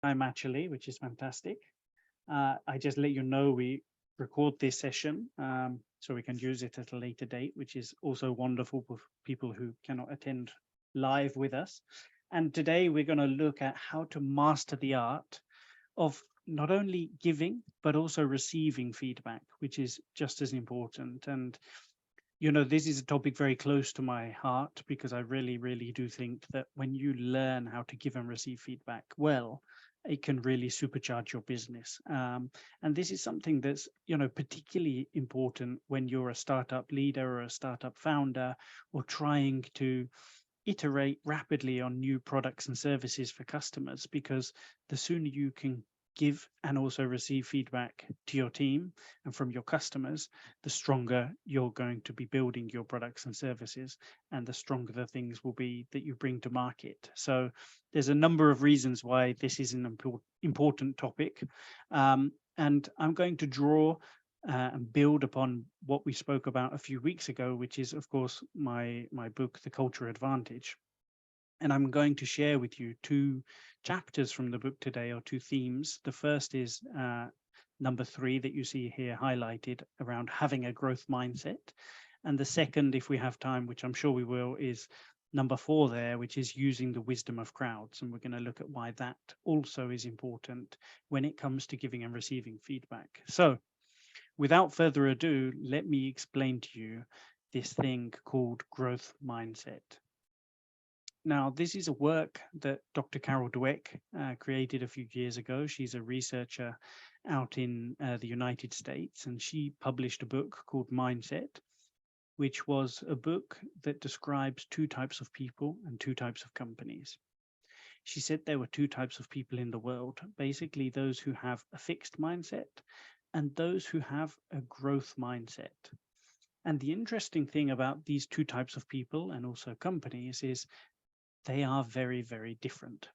time actually, which is fantastic. I just let you know we record this session so we can use it at a later date, which is also wonderful for people who cannot attend live with us. And today we're going to look at how to master the art of not only giving, but also receiving feedback, which is just as important. And this is a topic very close to my heart because I really, really do think that when you learn how to give and receive feedback well, it can really supercharge your business. And this is something that's, particularly important when you're a startup leader or a startup founder or trying to iterate rapidly on new products and services for customers, because the sooner you can give and also receive feedback to your team and from your customers, the stronger you're going to be building your products and services, and the stronger the things will be that you bring to market. So there's a number of reasons why this is an important topic. And I'm going to draw and build upon what we spoke about a few weeks ago, which is, of course, my book, The Culture Advantage. And I'm going to share with you two chapters from the book today, or two themes. The first is number 3 that you see here highlighted around having a growth mindset. And the second, if we have time, which I'm sure we will, is number 4 there, which is using the wisdom of crowds. And we're going to look at why that also is important when it comes to giving and receiving feedback. So without further ado, let me explain to you this thing called growth mindset. Now, this is a work that Dr. Carol Dweck created a few years ago. She's a researcher out in the United States, and she published a book called Mindset, which was a book that describes 2 types of people and 2 types of companies. She said there were 2 types of people in the world, basically those who have a fixed mindset and those who have a growth mindset. And the interesting thing about these 2 types of people and also companies is they are very, very different.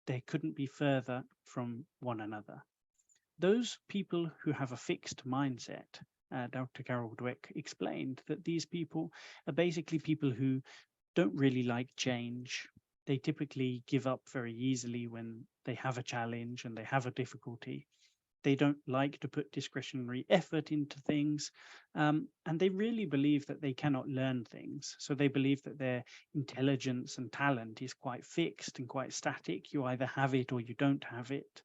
They couldn't be further from one another. Those people who have a fixed mindset, Dr. Carol Dweck explained that these people are basically people who don't really like change. They typically give up very easily when they have a challenge and they have a difficulty. They don't like to put discretionary effort into things, and they really believe that they cannot learn things. So they believe that their intelligence and talent is quite fixed and quite static. You either have it or you don't have it.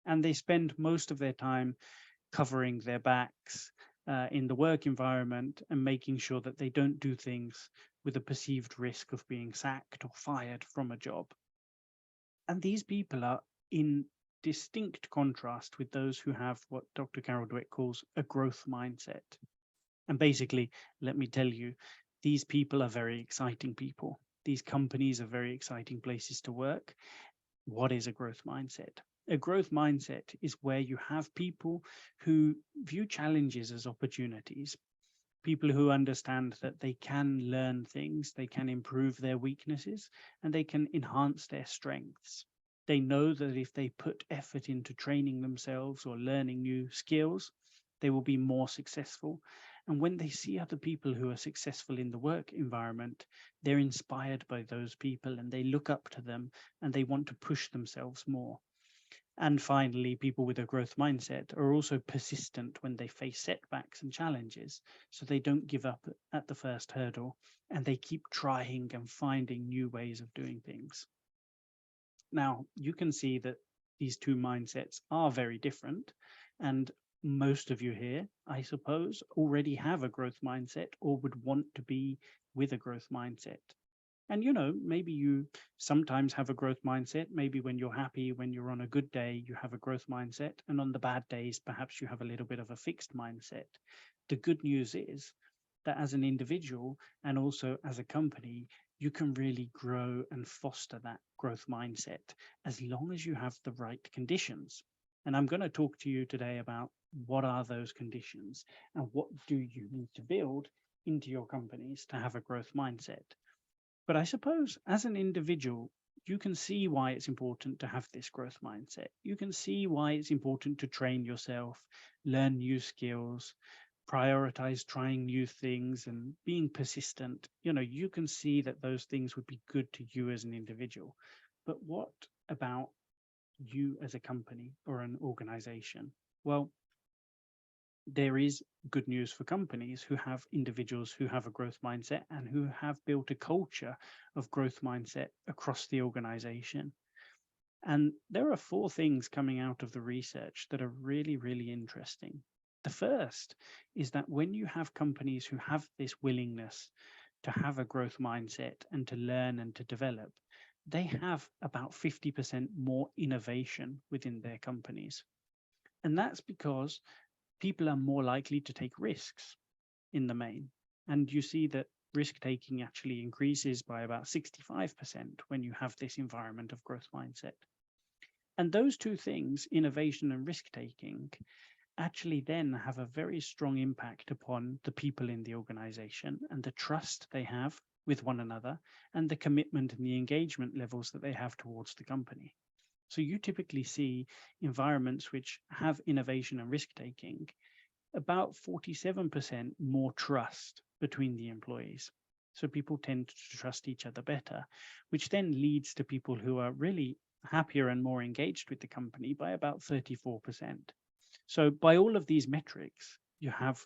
And they spend most of their time covering their backs in the work environment and making sure that they don't do things with a perceived risk of being sacked or fired from a job. And these people are in distinct contrast with those who have what Dr. Carol Dweck calls a growth mindset. And basically, let me tell you, these people are very exciting people. These companies are very exciting places to work. What is a growth mindset? A growth mindset is where you have people who view challenges as opportunities, people who understand that they can learn things, they can improve their weaknesses, and they can enhance their strengths. They know that if they put effort into training themselves or learning new skills, they will be more successful. And when they see other people who are successful in the work environment, they're inspired by those people and they look up to them and they want to push themselves more. And finally, people with a growth mindset are also persistent when they face setbacks and challenges. So they don't give up at the first hurdle and they keep trying and finding new ways of doing things. Now, you can see that these 2 mindsets are very different, and most of you here, I suppose, already have a growth mindset or would want to be with a growth mindset. And, maybe you sometimes have a growth mindset. Maybe when you're happy, when you're on a good day, you have a growth mindset. And on the bad days, perhaps you have a little bit of a fixed mindset. The good news is that as an individual and also as a company, you can really grow and foster that growth mindset as long as you have the right conditions. And I'm going to talk to you today about what are those conditions and what do you need to build into your companies to have a growth mindset. But I suppose as an individual, you can see why it's important to have this growth mindset. You can see why it's important to train yourself, learn new skills, prioritize trying new things and being persistent. You can see that those things would be good to you as an individual. But what about you as a company or an organization? Well, there is good news for companies who have individuals who have a growth mindset and who have built a culture of growth mindset across the organization. And there are 4 things coming out of the research that are really, really interesting. The first is that when you have companies who have this willingness to have a growth mindset and to learn and to develop, they have about 50% more innovation within their companies. And that's because people are more likely to take risks in the main. And you see that risk taking actually increases by about 65% when you have this environment of growth mindset. And those 2 things, innovation and risk taking, actually then have a very strong impact upon the people in the organization and the trust they have with one another and the commitment and the engagement levels that they have towards the company. So you typically see environments which have innovation and risk taking, about 47% more trust between the employees. So people tend to trust each other better, which then leads to people who are really happier and more engaged with the company by about 34%. So by all of these metrics, you have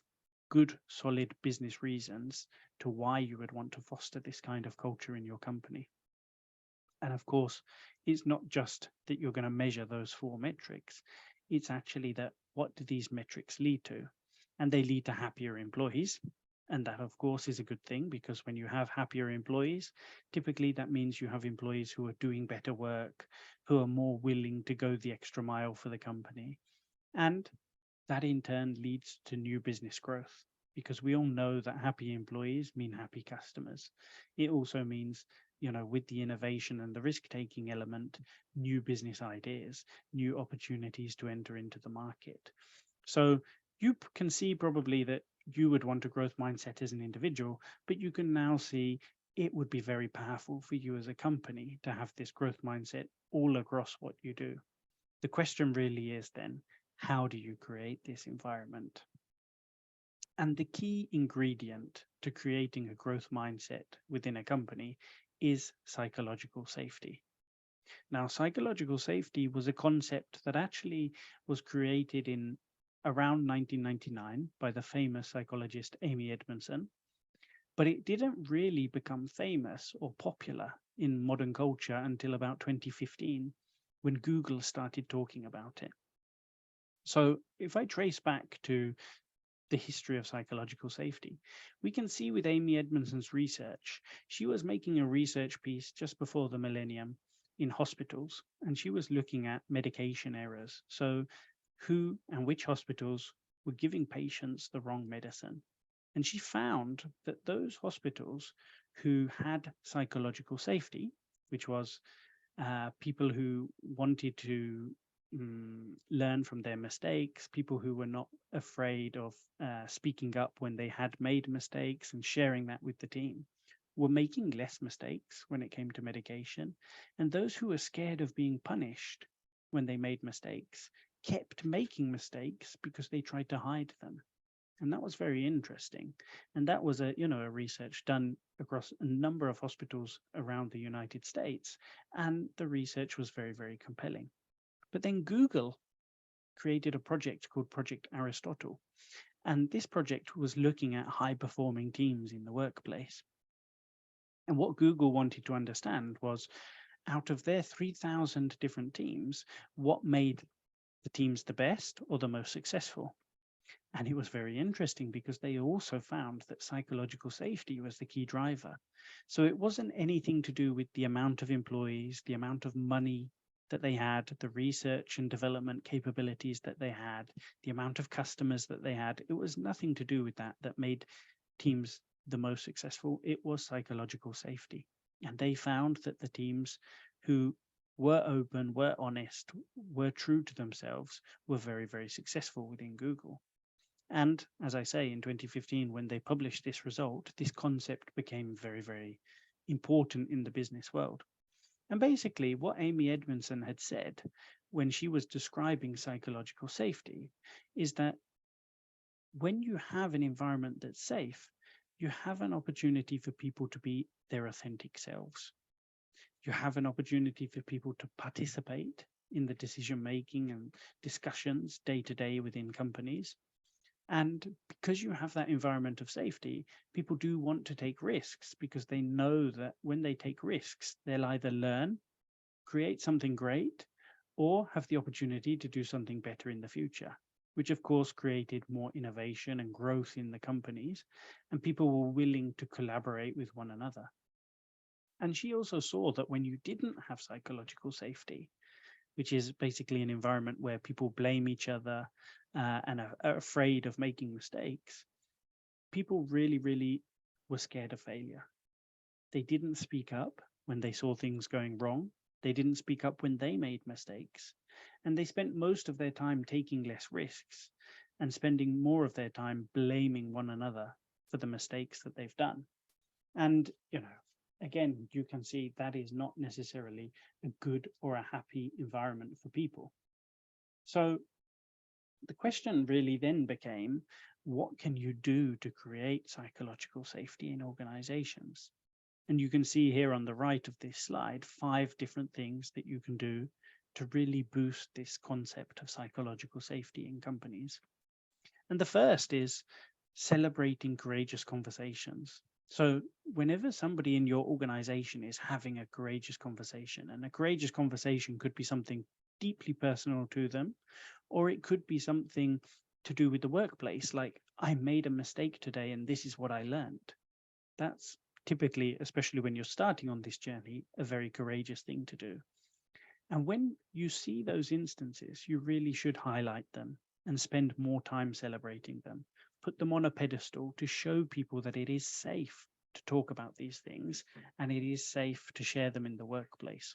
good, solid business reasons to why you would want to foster this kind of culture in your company. And of course, it's not just that you're going to measure those 4 metrics. It's actually that what do these metrics lead to? And they lead to happier employees. And that, of course, is a good thing, because when you have happier employees, typically that means you have employees who are doing better work, who are more willing to go the extra mile for the company. And that in turn leads to new business growth, because we all know that happy employees mean happy customers. It also means, with the innovation and the risk-taking element, new business ideas, new opportunities to enter into the market. So you can see probably that you would want a growth mindset as an individual, but you can now see it would be very powerful for you as a company to have this growth mindset all across what you do. The question really is then, how do you create this environment? And the key ingredient to creating a growth mindset within a company is psychological safety. Now, psychological safety was a concept that actually was created in around 1999 by the famous psychologist Amy Edmondson, but it didn't really become famous or popular in modern culture until about 2015, when Google started talking about it. So if I trace back to the history of psychological safety, we can see with Amy Edmondson's research, she was making a research piece just before the millennium in hospitals, and she was looking at medication errors. So who and which hospitals were giving patients the wrong medicine. And she found that those hospitals who had psychological safety, which was people who wanted to learn from their mistakes, people who were not afraid of speaking up when they had made mistakes and sharing that with the team, were making less mistakes when it came to medication. And those who were scared of being punished when they made mistakes kept making mistakes because they tried to hide them. And that was very interesting. And that was a research done across a number of hospitals around the United States. And the research was very, very compelling. But then Google created a project called Project Aristotle. And this project was looking at high performing teams in the workplace. And what Google wanted to understand was, out of their 3,000 different teams, what made the teams the best or the most successful? And it was very interesting because they also found that psychological safety was the key driver. So it wasn't anything to do with the amount of employees, the amount of money that they had, the research and development capabilities that they had, the amount of customers that they had. It was nothing to do with that made teams the most successful. It was psychological safety. And they found that the teams who were open, were honest, were true to themselves, were very, very successful within Google. And as I say, in 2015, when they published this result, this concept became very, very important in the business world. And basically, what Amy Edmondson had said when she was describing psychological safety is that when you have an environment that's safe, you have an opportunity for people to be their authentic selves. You have an opportunity for people to participate in the decision making and discussions day to day within companies. And because you have that environment of safety, people do want to take risks because they know that when they take risks, they'll either learn, create something great, or have the opportunity to do something better in the future, which of course created more innovation and growth in the companies, and people were willing to collaborate with one another. And she also saw that when you didn't have psychological safety, which is basically an environment where people blame each other and are afraid of making mistakes, people really, really were scared of failure. They didn't speak up when they saw things going wrong. They didn't speak up when they made mistakes. And they spent most of their time taking less risks and spending more of their time blaming one another for the mistakes that they've done. And, again, you can see that is not necessarily a good or a happy environment for people. So the question really then became, what can you do to create psychological safety in organizations? And you can see here on the right of this slide, 5 different things that you can do to really boost this concept of psychological safety in companies. And the first is celebrating courageous conversations. So whenever somebody in your organization is having a courageous conversation, and a courageous conversation could be something deeply personal to them, or it could be something to do with the workplace, like I made a mistake today and this is what I learned. That's typically, especially when you're starting on this journey, a very courageous thing to do. And when you see those instances, you really should highlight them and spend more time celebrating them. Put them on a pedestal to show people that it is safe to talk about these things and it is safe to share them in the workplace.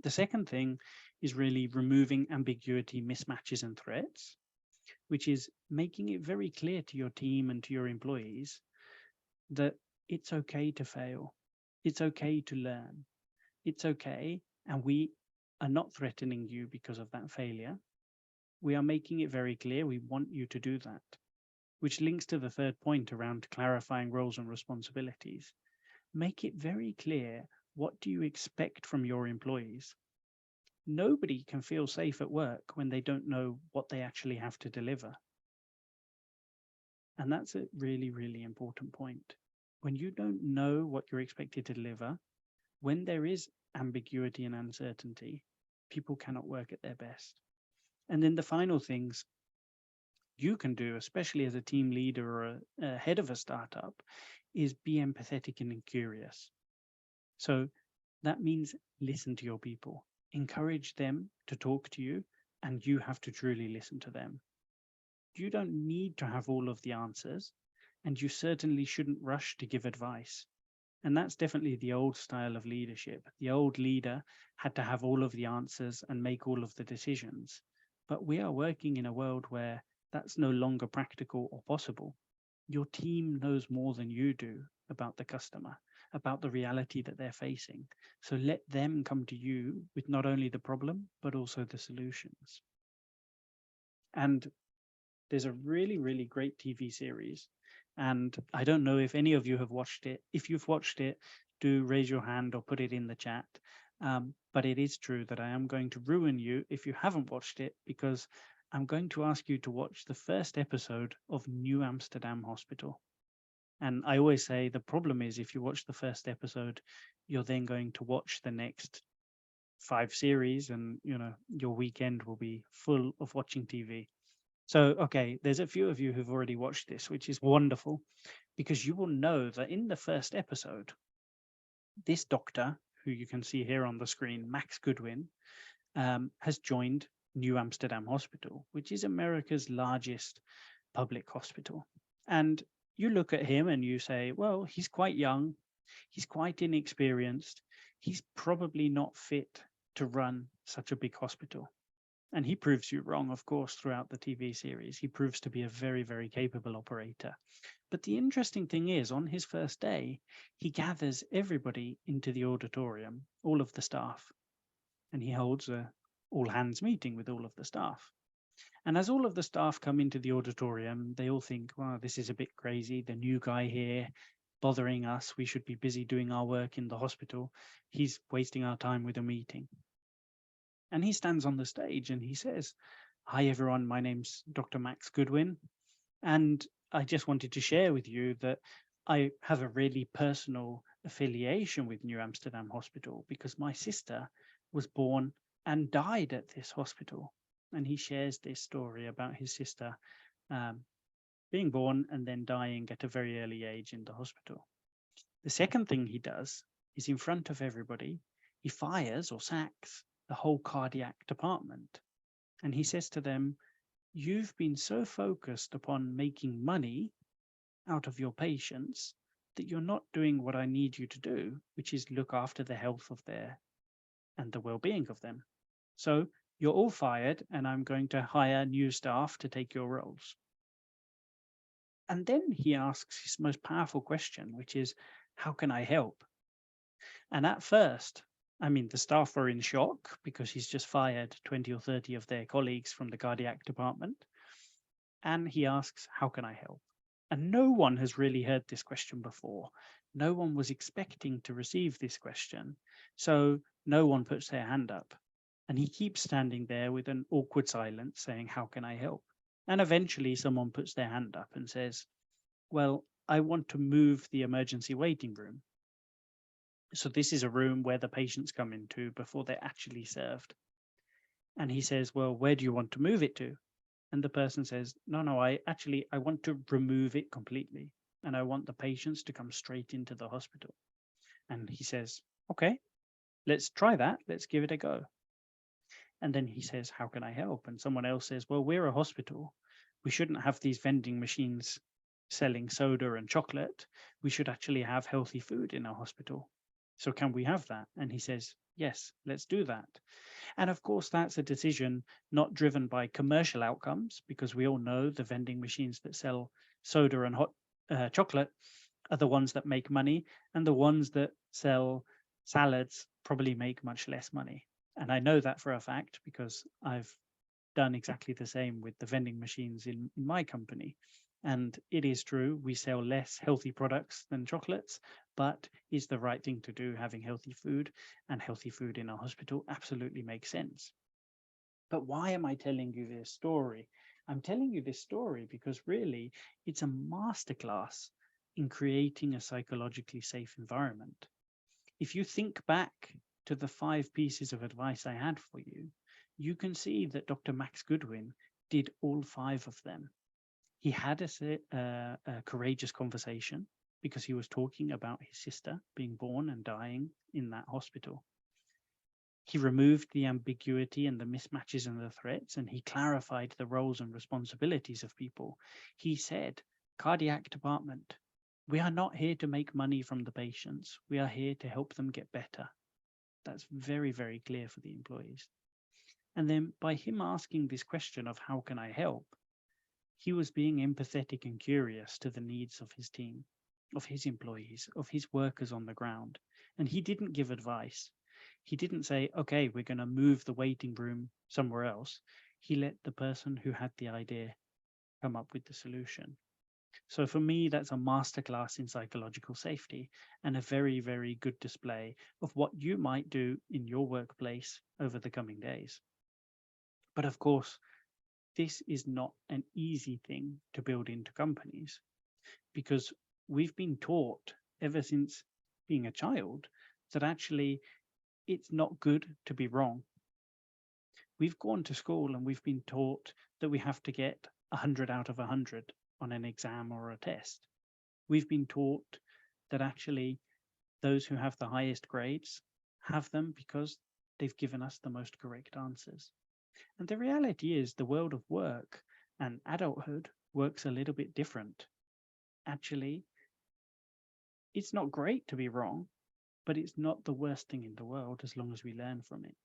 The second thing is really removing ambiguity, mismatches, and threats, which is making it very clear to your team and to your employees that it's okay to fail. It's okay to learn. It's okay. And we are not threatening you because of that failure. We are making it very clear we want you to do that, which links to the third point around clarifying roles and responsibilities. Make it very clear, what do you expect from your employees? Nobody can feel safe at work when they don't know what they actually have to deliver. And that's a really, really important point. When you don't know what you're expected to deliver, when there is ambiguity and uncertainty, people cannot work at their best. And then the final things you can do, especially as a team leader or a head of a startup, is be empathetic and curious. So that means listen to your people, encourage them to talk to you, and you have to truly listen to them. You don't need to have all of the answers, and you certainly shouldn't rush to give advice. And that's definitely the old style of leadership. The old leader had to have all of the answers and make all of the decisions. But we are working in a world where that's no longer practical or possible. Your team knows more than you do about the customer, about the reality that they're facing. So let them come to you with not only the problem, but also the solutions. And there's a really, really great TV series. And I don't know if any of you have watched it. If you've watched it, do raise your hand or put it in the chat. But it is true that I am going to ruin you if you haven't watched it, because I'm going to ask you to watch the first episode of New Amsterdam Hospital. And I always say the problem is if you watch the first episode, you're then going to watch the next 5 series, and your weekend will be full of watching TV. So, okay, there's a few of you who've already watched this, which is wonderful, because you will know that in the first episode, this doctor, who you can see here on the screen, Max Goodwin, has joined New Amsterdam Hospital, which is America's largest public hospital. And you look at him and you say, well, he's quite young, he's quite inexperienced, he's probably not fit to run such a big hospital. And he proves you wrong, of course, throughout the TV series. He proves to be a very, very capable operator. But the interesting thing is, on his first day, he gathers everybody into the auditorium, all of the staff, and he holds a all-hands meeting with all of the staff. And as all of the staff come into the auditorium, they all think, wow, this is a bit crazy. The new guy here bothering us. We should be busy doing our work in the hospital. He's wasting our time with a meeting. And he stands on the stage and he says, "Hi, everyone. My name's Dr. Max Goodwin. And I just wanted to share with you that I have a really personal affiliation with New Amsterdam Hospital because my sister was born and died at this hospital." And he shares this story about his sister um, being born and then dying at a very early age in the hospital. The second thing he does is, in front of everybody, he fires or sacks the whole cardiac department. And he says to them, "You've been so focused upon making money out of your patients that you're not doing what I need you to do, which is look after the health of their and the well-being of them. So you're all fired, and I'm going to hire new staff to take your roles." And then he asks his most powerful question, which is, "How can I help?" And at first, I mean, the staff were in shock because he's just fired 20 or 30 of their colleagues from the cardiac department. And he asks, "How can I help?" And no one has really heard this question before. No one was expecting to receive this question. So no one puts their hand up. And he keeps standing there with an awkward silence saying, "How can I help?" And eventually someone puts their hand up and says, "Well, I want to move the emergency waiting room." So this is a room where the patients come into before they're actually served. And he says, "Well, where do you want to move it to?" And the person says, no, I want to remove it completely. And I want the patients to come straight into the hospital." And he says, "Okay, let's try that. Let's give it a go." And then he says, "How can I help?" And someone else says, "Well, we're a hospital. We shouldn't have these vending machines selling soda and chocolate. We should actually have healthy food in our hospital. So can we have that?" And he says, "Yes, let's do that." And of course, that's a decision not driven by commercial outcomes, because we all know the vending machines that sell soda and hot chocolate are the ones that make money, and the ones that sell salads probably make much less money. And I know that for a fact because I've done exactly the same with the vending machines in my company. And it is true, we sell less healthy products than chocolates, but it's the right thing to do. Having healthy food, and healthy food in a hospital, absolutely makes sense. But why am I telling you this story? I'm telling you this story because really it's a masterclass in creating a psychologically safe environment. If you think back to the 5 pieces of advice I had for you, you can see that Dr. Max Goodwin did all 5 of them. He had a courageous conversation because he was talking about his sister being born and dying in that hospital. He removed the ambiguity and the mismatches and the threats, and he clarified the roles and responsibilities of people. He said, "Cardiac department, we are not here to make money from the patients. We are here to help them get better." That's very, very clear for the employees. And then by him asking this question of how can I help, he was being empathetic and curious to the needs of his team, of his employees, of his workers on the ground. And he didn't give advice. He didn't say, "Okay, we're going to move the waiting room somewhere else." He let the person who had the idea come up with the solution. So for me, that's a masterclass in psychological safety and a very, very good display of what you might do in your workplace over the coming days. But of course, this is not an easy thing to build into companies, because we've been taught ever since being a child that actually it's not good to be wrong. We've gone to school and we've been taught that we have to get 100 out of 100 on an exam or a test. We've been taught that actually those who have the highest grades have them because they've given us the most correct answers. And the reality is the world of work and adulthood works a little bit different. Actually, it's not great to be wrong, but it's not the worst thing in the world as long as we learn from it.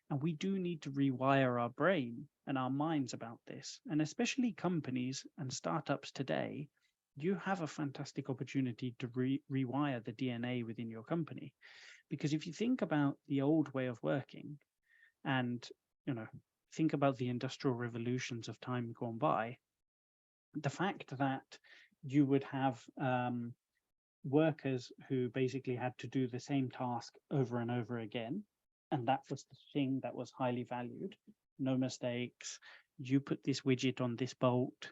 And we do need to rewire our brain and our minds about this. And especially companies and startups today, you have a fantastic opportunity to rewire the DNA within your company. Because if you think about the old way of working and, think about the industrial revolutions of time gone by, the fact that you would have workers who basically had to do the same task over and over again, And that was the thing that was highly valued. No mistakes. You put this widget on this bolt,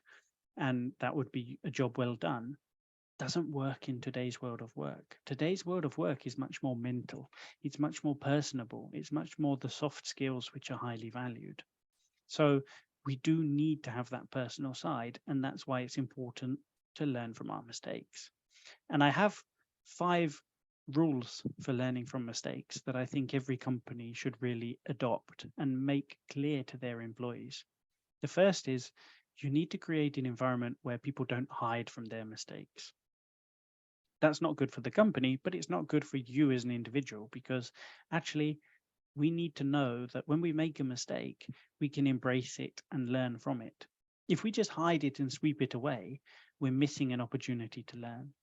and that would be a job well done. Doesn't work in today's world of work. Today's world of work is much more mental. It's much more personable. It's much more the soft skills which are highly valued. So we do need to have that personal side, and that's why it's important to learn from our mistakes. And I have 5 rules for learning from mistakes that I think every company should really adopt and make clear to their employees. The first is you need to create an environment where people don't hide from their mistakes. That's not good for the company, but it's not good for you as an individual, because actually we need to know that when we make a mistake, we can embrace it and learn from it. If we just hide it and sweep it away, we're missing an opportunity to learn.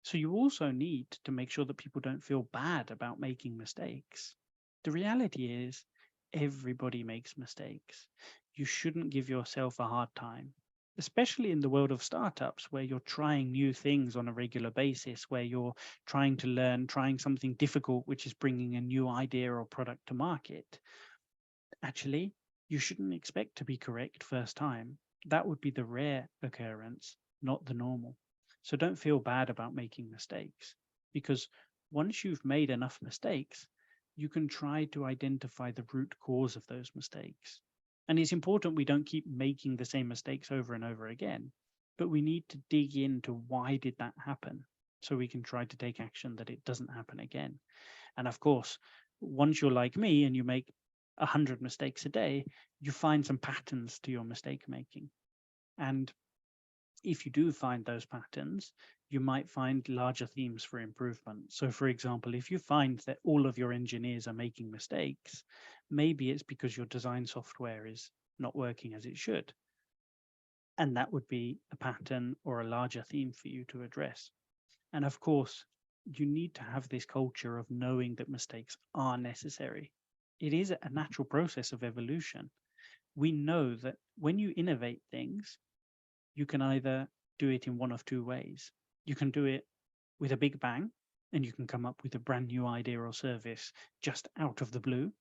So you also need to make sure that people don't feel bad about making mistakes. The reality is everybody makes mistakes. You shouldn't give yourself a hard time, especially in the world of startups where you're trying new things on a regular basis, where you're trying to learn, trying something difficult, which is bringing a new idea or product to market. Actually, you shouldn't expect to be correct first time. That would be the rare occurrence, not the normal. So don't feel bad about making mistakes, because once you've made enough mistakes, you can try to identify the root cause of those mistakes. And it's important we don't keep making the same mistakes over and over again, but we need to dig into why did that happen, so we can try to take action that it doesn't happen again. And of course, once you're like me and you make 100 mistakes a day, you find some patterns to your mistake making. And if you do find those patterns, you might find larger themes for improvement. So, for example, if you find that all of your engineers are making mistakes, maybe it's because your design software is not working as it should. And that would be a pattern or a larger theme for you to address. And of course, you need to have this culture of knowing that mistakes are necessary. It is a natural process of evolution. We know that when you innovate things, you can either do it in one of 2 ways. You can do it with a big bang, and you can come up with a brand new idea or service just out of the blue,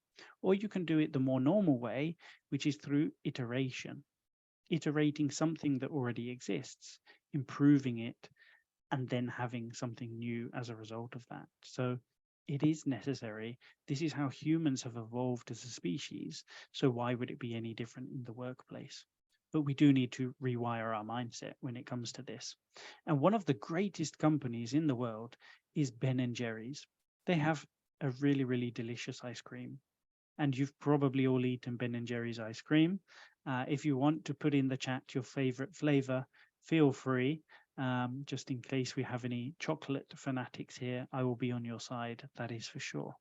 or you can do it the more normal way, which is through iteration, iterating something that already exists, improving it, and then having something new as a result of that. So it is necessary. This is how humans have evolved as a species. So why would it be any different in the workplace? But we do need to rewire our mindset when it comes to this. And one of the greatest companies in the world is Ben and Jerry's. They have a really, really delicious ice cream. And you've probably all eaten Ben and Jerry's ice cream. If you want to put in the chat your favorite flavor, feel free. Just in case we have any chocolate fanatics here, I will be on your side, that is for sure.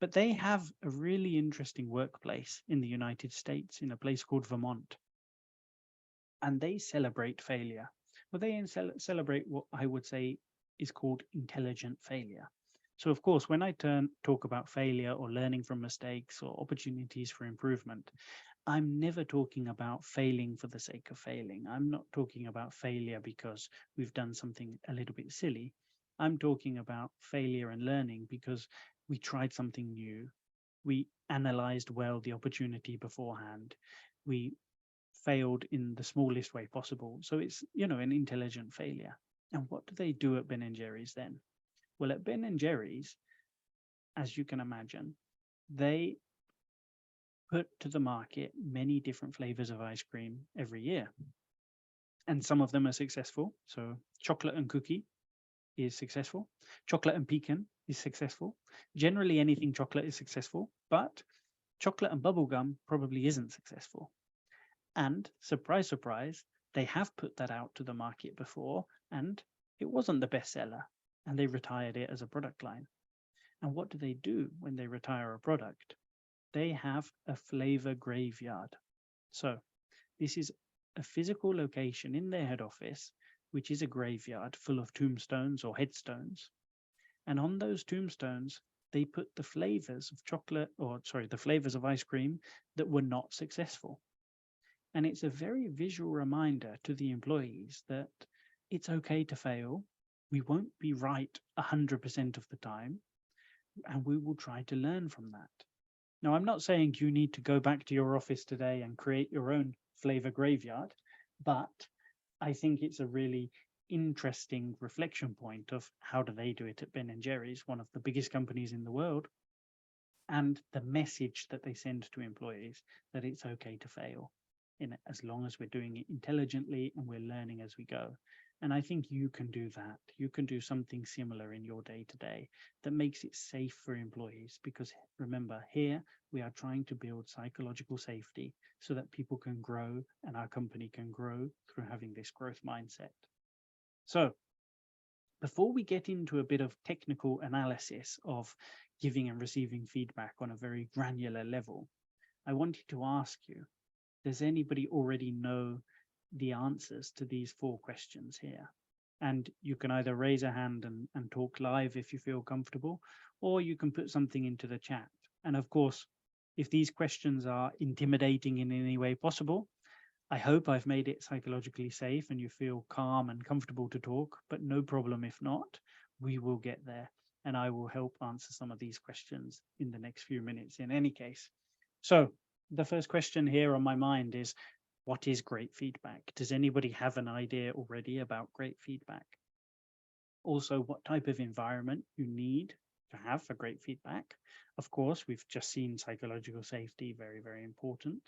But they have a really interesting workplace in the United States, in a place called Vermont. And they celebrate failure. Well, they celebrate what I would say is called intelligent failure. So, of course, when I talk about failure or learning from mistakes or opportunities for improvement, I'm never talking about failing for the sake of failing. I'm not talking about failure because we've done something a little bit silly. I'm talking about failure and learning because we tried something new. We analyzed well the opportunity beforehand. We failed in the smallest way possible. So it's, an intelligent failure. And what do they do at Ben and Jerry's then? Well, at Ben and Jerry's, as you can imagine, they put to the market many different flavors of ice cream every year. And some of them are successful. So chocolate and cookie is successful. Chocolate and pecan is successful. Generally, anything chocolate is successful, but chocolate and bubblegum probably isn't successful. And surprise, surprise, they have put that out to the market before, and it wasn't the bestseller, and they retired it as a product line. And what do when they retire a product? They have a flavor graveyard. So this is a physical location in their head office, which is a graveyard full of tombstones or headstones. And on those tombstones, they put the flavors of the flavors of ice cream that were not successful. And it's a very visual reminder to the employees that it's okay to fail. We won't be right 100% of the time, and we will try to learn from that. Now, I'm not saying you need to go back to your office today and create your own flavor graveyard, but I think it's a really interesting reflection point of how do they do it at Ben & Jerry's, one of the biggest companies in the world, and the message that they send to employees that it's okay to fail in it, as long as we're doing it intelligently and we're learning as we go. And I think you can do that. You can do something similar in your day to day that makes it safe for employees. Because remember, here we are trying to build psychological safety so that people can grow and our company can grow through having this growth mindset. So before we get into a bit of technical analysis of giving and receiving feedback on a very granular level, I wanted to ask you, does anybody already know the answers to these 4 questions here? And you can either raise a hand and talk live if you feel comfortable, or you can put something into the chat. And of course, if these questions are intimidating in any way possible, I hope I've made it psychologically safe and you feel calm and comfortable to talk, but no problem if not, we will get there. And I will help answer some of these questions in the next few minutes in any case. So the first question here on my mind is, what is great feedback? Does anybody have an idea already about great feedback? Also, what type of environment you need to have for great feedback? Of course, we've just seen psychological safety, very, very important.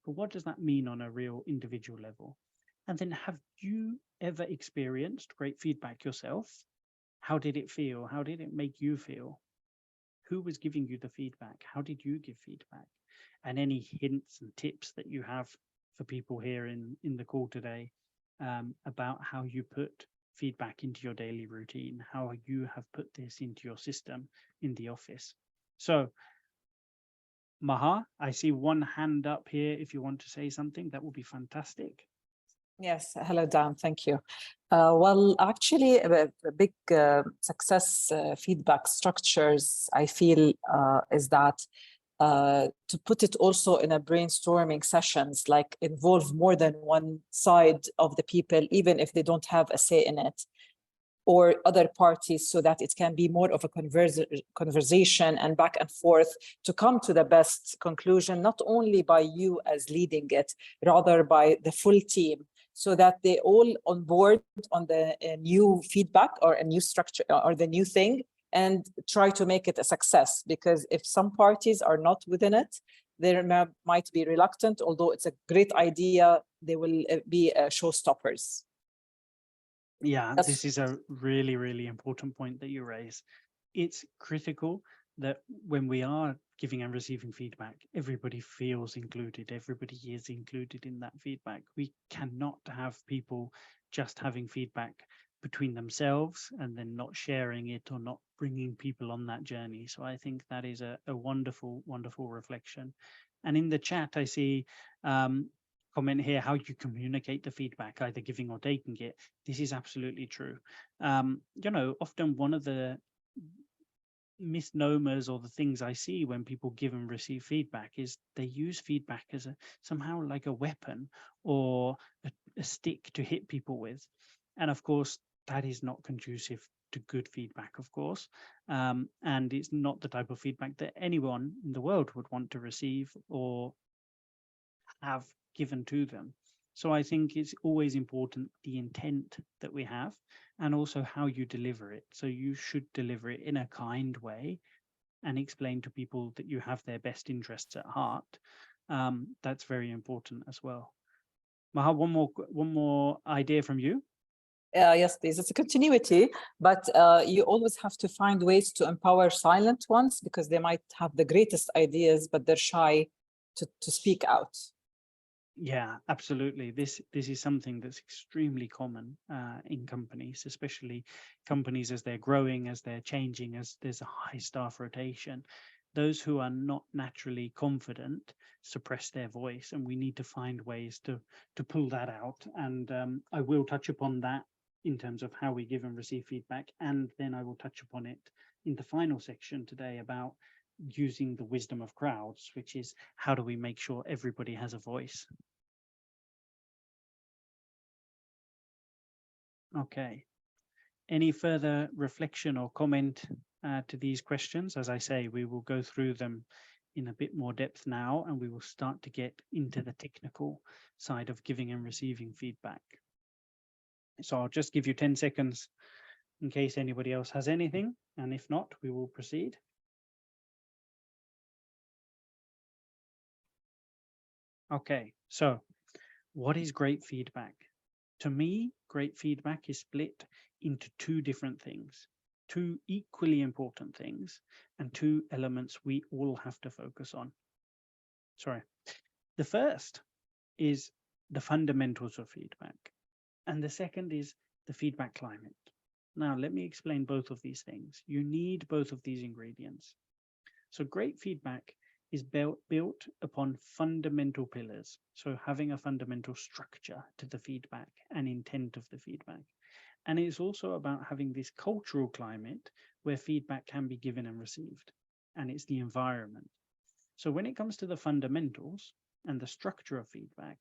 But what does that mean on a real individual level? And then have you ever experienced great feedback yourself? How did it feel? How did it make you feel? Who was giving you the feedback? How did you give feedback? And any hints and tips that you have for people here in the call today about how you put feedback into your daily routine, how you have put this into your system in the office. So Maha, I see one hand up here. If you want to say something, that would be fantastic. Yes, hello, Dan, thank you. Well, actually, a big success feedback structures, I feel, is that to put it also in a brainstorming sessions, like involve more than one side of the people, even if they don't have a say in it, or other parties, so that it can be more of a conversation and back and forth to come to the best conclusion, not only by you as leading it, rather by the full team, so that they all on board on the new feedback or a new structure or the new thing, and try to make it a success. Because if some parties are not within it, they might be reluctant, although it's a great idea, they will be showstoppers. Yeah, this is a really, really important point that you raise. It's critical that when we are giving and receiving feedback, everybody feels included. Everybody is included in that feedback. We cannot have people just having feedback between themselves and then not sharing it or not bringing people on that journey. So I think that is a wonderful, wonderful reflection. And in the chat, I see comment here how you communicate the feedback, either giving or taking it. This is absolutely true. Often one of the misnomers or the things I see when people give and receive feedback is they use feedback as somehow like a weapon or a stick to hit people with. And of course, that is not conducive to good feedback, of course. And it's not the type of feedback that anyone in the world would want to receive or have given to them. So I think it's always important the intent that we have and also how you deliver it. So you should deliver it in a kind way and explain to people that you have their best interests at heart. That's very important as well. Maha, one more idea from you. Yes, please. It's a continuity, but you always have to find ways to empower silent ones, because they might have the greatest ideas, but they're shy to speak out. Yeah, absolutely. This is something that's extremely common in companies, especially companies as they're growing, as they're changing, as there's a high staff rotation. Those who are not naturally confident suppress their voice, and we need to find ways to pull that out. And I will touch upon that in terms of how we give and receive feedback, and then I will touch upon it in the final section today about using the wisdom of crowds, which is how do we make sure everybody has a voice. Okay. Any further reflection or comment to these questions? As I say, we will go through them in a bit more depth now, and we will start to get into the technical side of giving and receiving feedback. So I'll just give you 10 seconds in case anybody else has anything, and if not, we will proceed. Okay, so what is great feedback? To me, great feedback is split into two different things, two equally important things, and two elements we all have to focus on. Sorry. The first is the fundamentals of feedback, and the second is the feedback climate. Now, let me explain both of these things. You need both of these ingredients. So great feedback is built upon fundamental pillars. So having a fundamental structure to the feedback and intent of the feedback. And it's also about having this cultural climate where feedback can be given and received. And it's the environment. So when it comes to the fundamentals and the structure of feedback,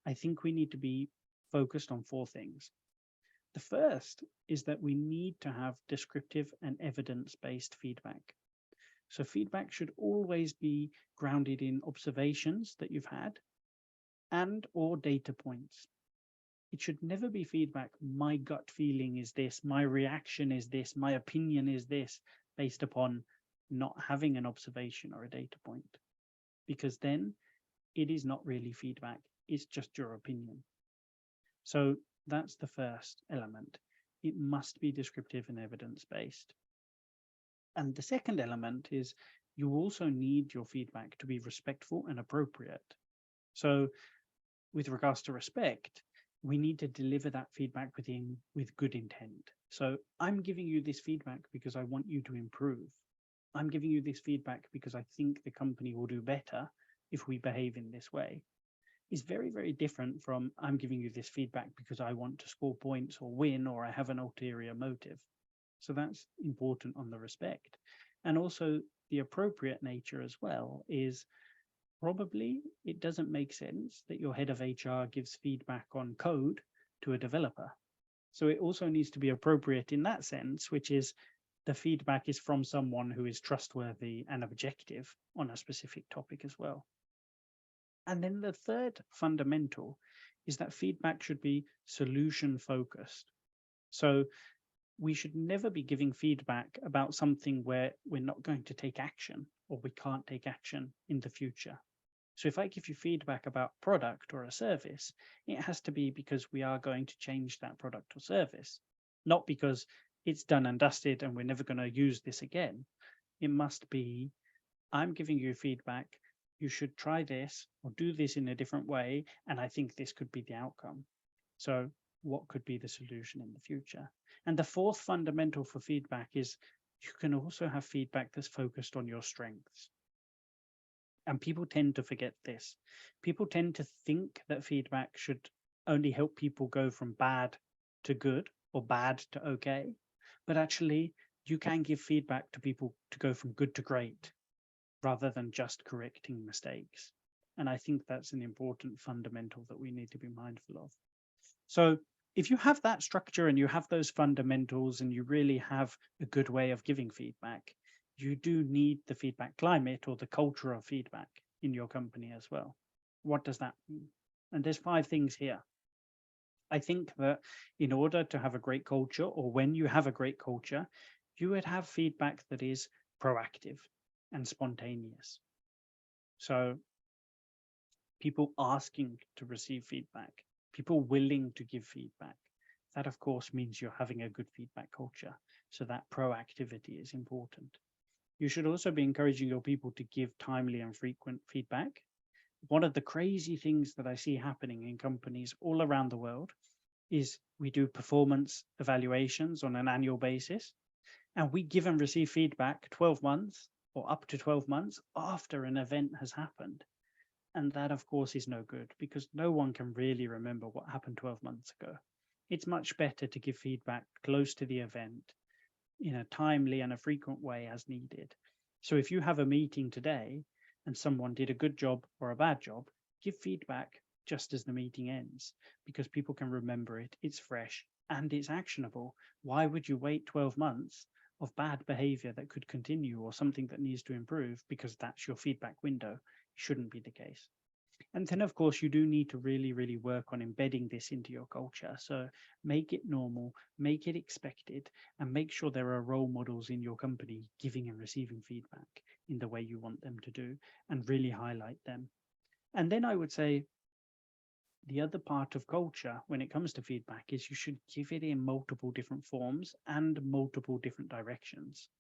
I think we need to be focused on four things. The first is that we need to have descriptive and evidence-based feedback. So feedback should always be grounded in observations that you've had and or data points. It should never be feedback, my gut feeling is this, my reaction is this, my opinion is this, based upon not having an observation or a data point. Because then it is not really feedback, it's just your opinion. So that's the first element. It must be descriptive and evidence-based. And the second element is you also need your feedback to be respectful and appropriate. So with regards to respect, we need to deliver that feedback with good intent. So I'm giving you this feedback because I want you to improve. I'm giving you this feedback because I think the company will do better if we behave in this way. Is very, very different from I'm giving you this feedback because I want to score points or win, or I have an ulterior motive. So that's important on the respect. And also the appropriate nature as well is probably it doesn't make sense that your head of HR gives feedback on code to a developer. So it also needs to be appropriate in that sense, which is the feedback is from someone who is trustworthy and objective on a specific topic as well. And then the third fundamental is that feedback should be solution focused. So we should never be giving feedback about something where we're not going to take action or we can't take action in the future. So if I give you feedback about product or a service, it has to be because we are going to change that product or service, not because it's done and dusted and we're never going to use this again. It must be, I'm giving you feedback, you should try this or do this in a different way, and I think this could be the outcome. So what could be the solution in the future? And the fourth fundamental for feedback is you can also have feedback that's focused on your strengths. And people tend to forget this. People tend to think that feedback should only help people go from bad to good or bad to okay. But actually, you can give feedback to people to go from good to great rather than just correcting mistakes. And I think that's an important fundamental that we need to be mindful of. So if you have that structure and you have those fundamentals and you really have a good way of giving feedback, you do need the feedback climate or the culture of feedback in your company as well. What does that mean? And there's 5 things here. I think that in order to have a great culture, or when you have a great culture, you would have feedback that is proactive and spontaneous. So people asking to receive feedback, people willing to give feedback. That, of course, means you're having a good feedback culture. So that proactivity is important. You should also be encouraging your people to give timely and frequent feedback. One of the crazy things that I see happening in companies all around the world is we do performance evaluations on an annual basis, and we give and receive feedback 12 months or up to 12 months after an event has happened. And that, of course, is no good because no one can really remember what happened 12 months ago. It's much better to give feedback close to the event in a timely and a frequent way as needed. So if you have a meeting today and someone did a good job or a bad job, give feedback just as the meeting ends because people can remember it, it's fresh and it's actionable. Why would you wait 12 months of bad behavior that could continue or something that needs to improve because that's your feedback window. It shouldn't be the case. And then, of course, you do need to really, really work on embedding this into your culture. So make it normal, make it expected, and make sure there are role models in your company giving and receiving feedback in the way you want them to do, and really highlight them. And then I would say the other part of culture when it comes to feedback is you should give it in multiple different forms and multiple different directions.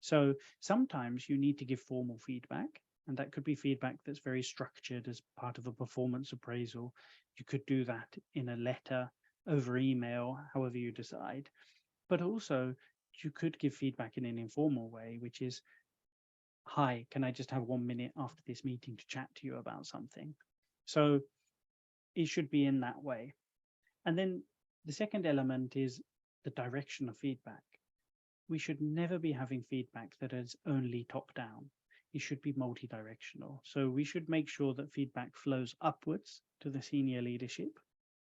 So sometimes you need to give formal feedback, and that could be feedback that's very structured as part of a performance appraisal. You could do that in a letter, over email, however you decide. But also you could give feedback in an informal way, which is, hi, can I just have 1 minute after this meeting to chat to you about something? So it should be in that way. And then the second element is the direction of feedback. We should never be having feedback that is only top down. It should be multi-directional. So we should make sure that feedback flows upwards to the senior leadership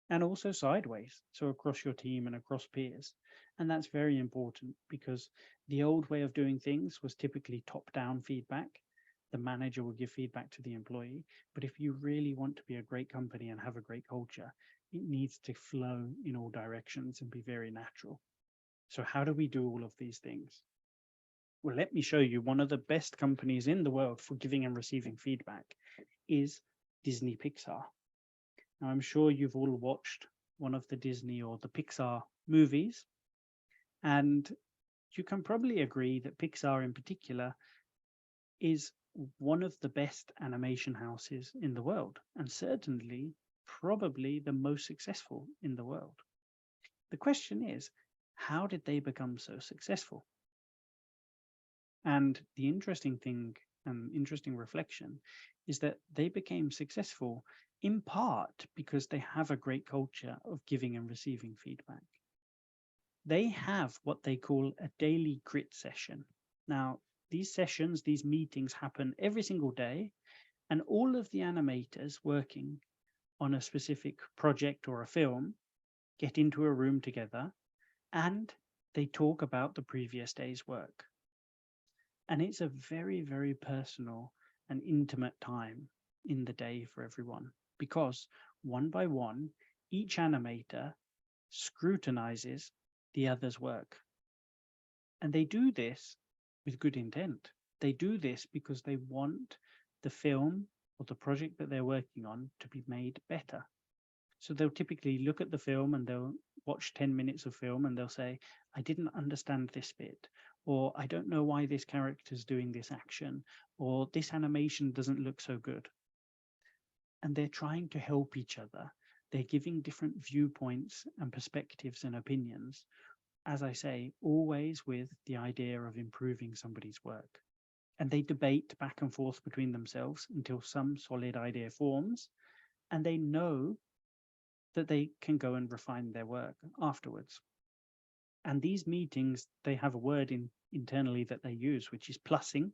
and also sideways, so across your team and across peers. And that's very important because the old way of doing things was typically top-down feedback. The manager will give feedback to the employee. But if you really want to be a great company and have a great culture, it needs to flow in all directions and be very natural. So how do we do all of these things? Well, let me show you. One of the best companies in the world for giving and receiving feedback is Disney Pixar. Now, I'm sure you've all watched one of the Disney or the Pixar movies, and you can probably agree that Pixar in particular is one of the best animation houses in the world, and certainly probably the most successful in the world. The question is, how did they become so successful? And the interesting thing and interesting reflection is that they became successful in part because they have a great culture of giving and receiving feedback. They have what they call a daily grit session. Now, these sessions, these meetings happen every single day, and all of the animators working on a specific project or a film get into a room together and they talk about the previous day's work. And it's a very, very personal and intimate time in the day for everyone because one by one, each animator scrutinizes the other's work. And they do this with good intent. They do this because they want the film or the project that they're working on to be made better. So they'll typically look at the film and they'll watch 10 minutes of film and they'll say, I didn't understand this bit, or I don't know why this character's doing this action, or this animation doesn't look so good. And they're trying to help each other. They're giving different viewpoints and perspectives and opinions. As I say, always with the idea of improving somebody's work. And they debate back and forth between themselves until some solid idea forms, and they know that they can go and refine their work afterwards. And these meetings, they have a word internally that they use, which is plussing.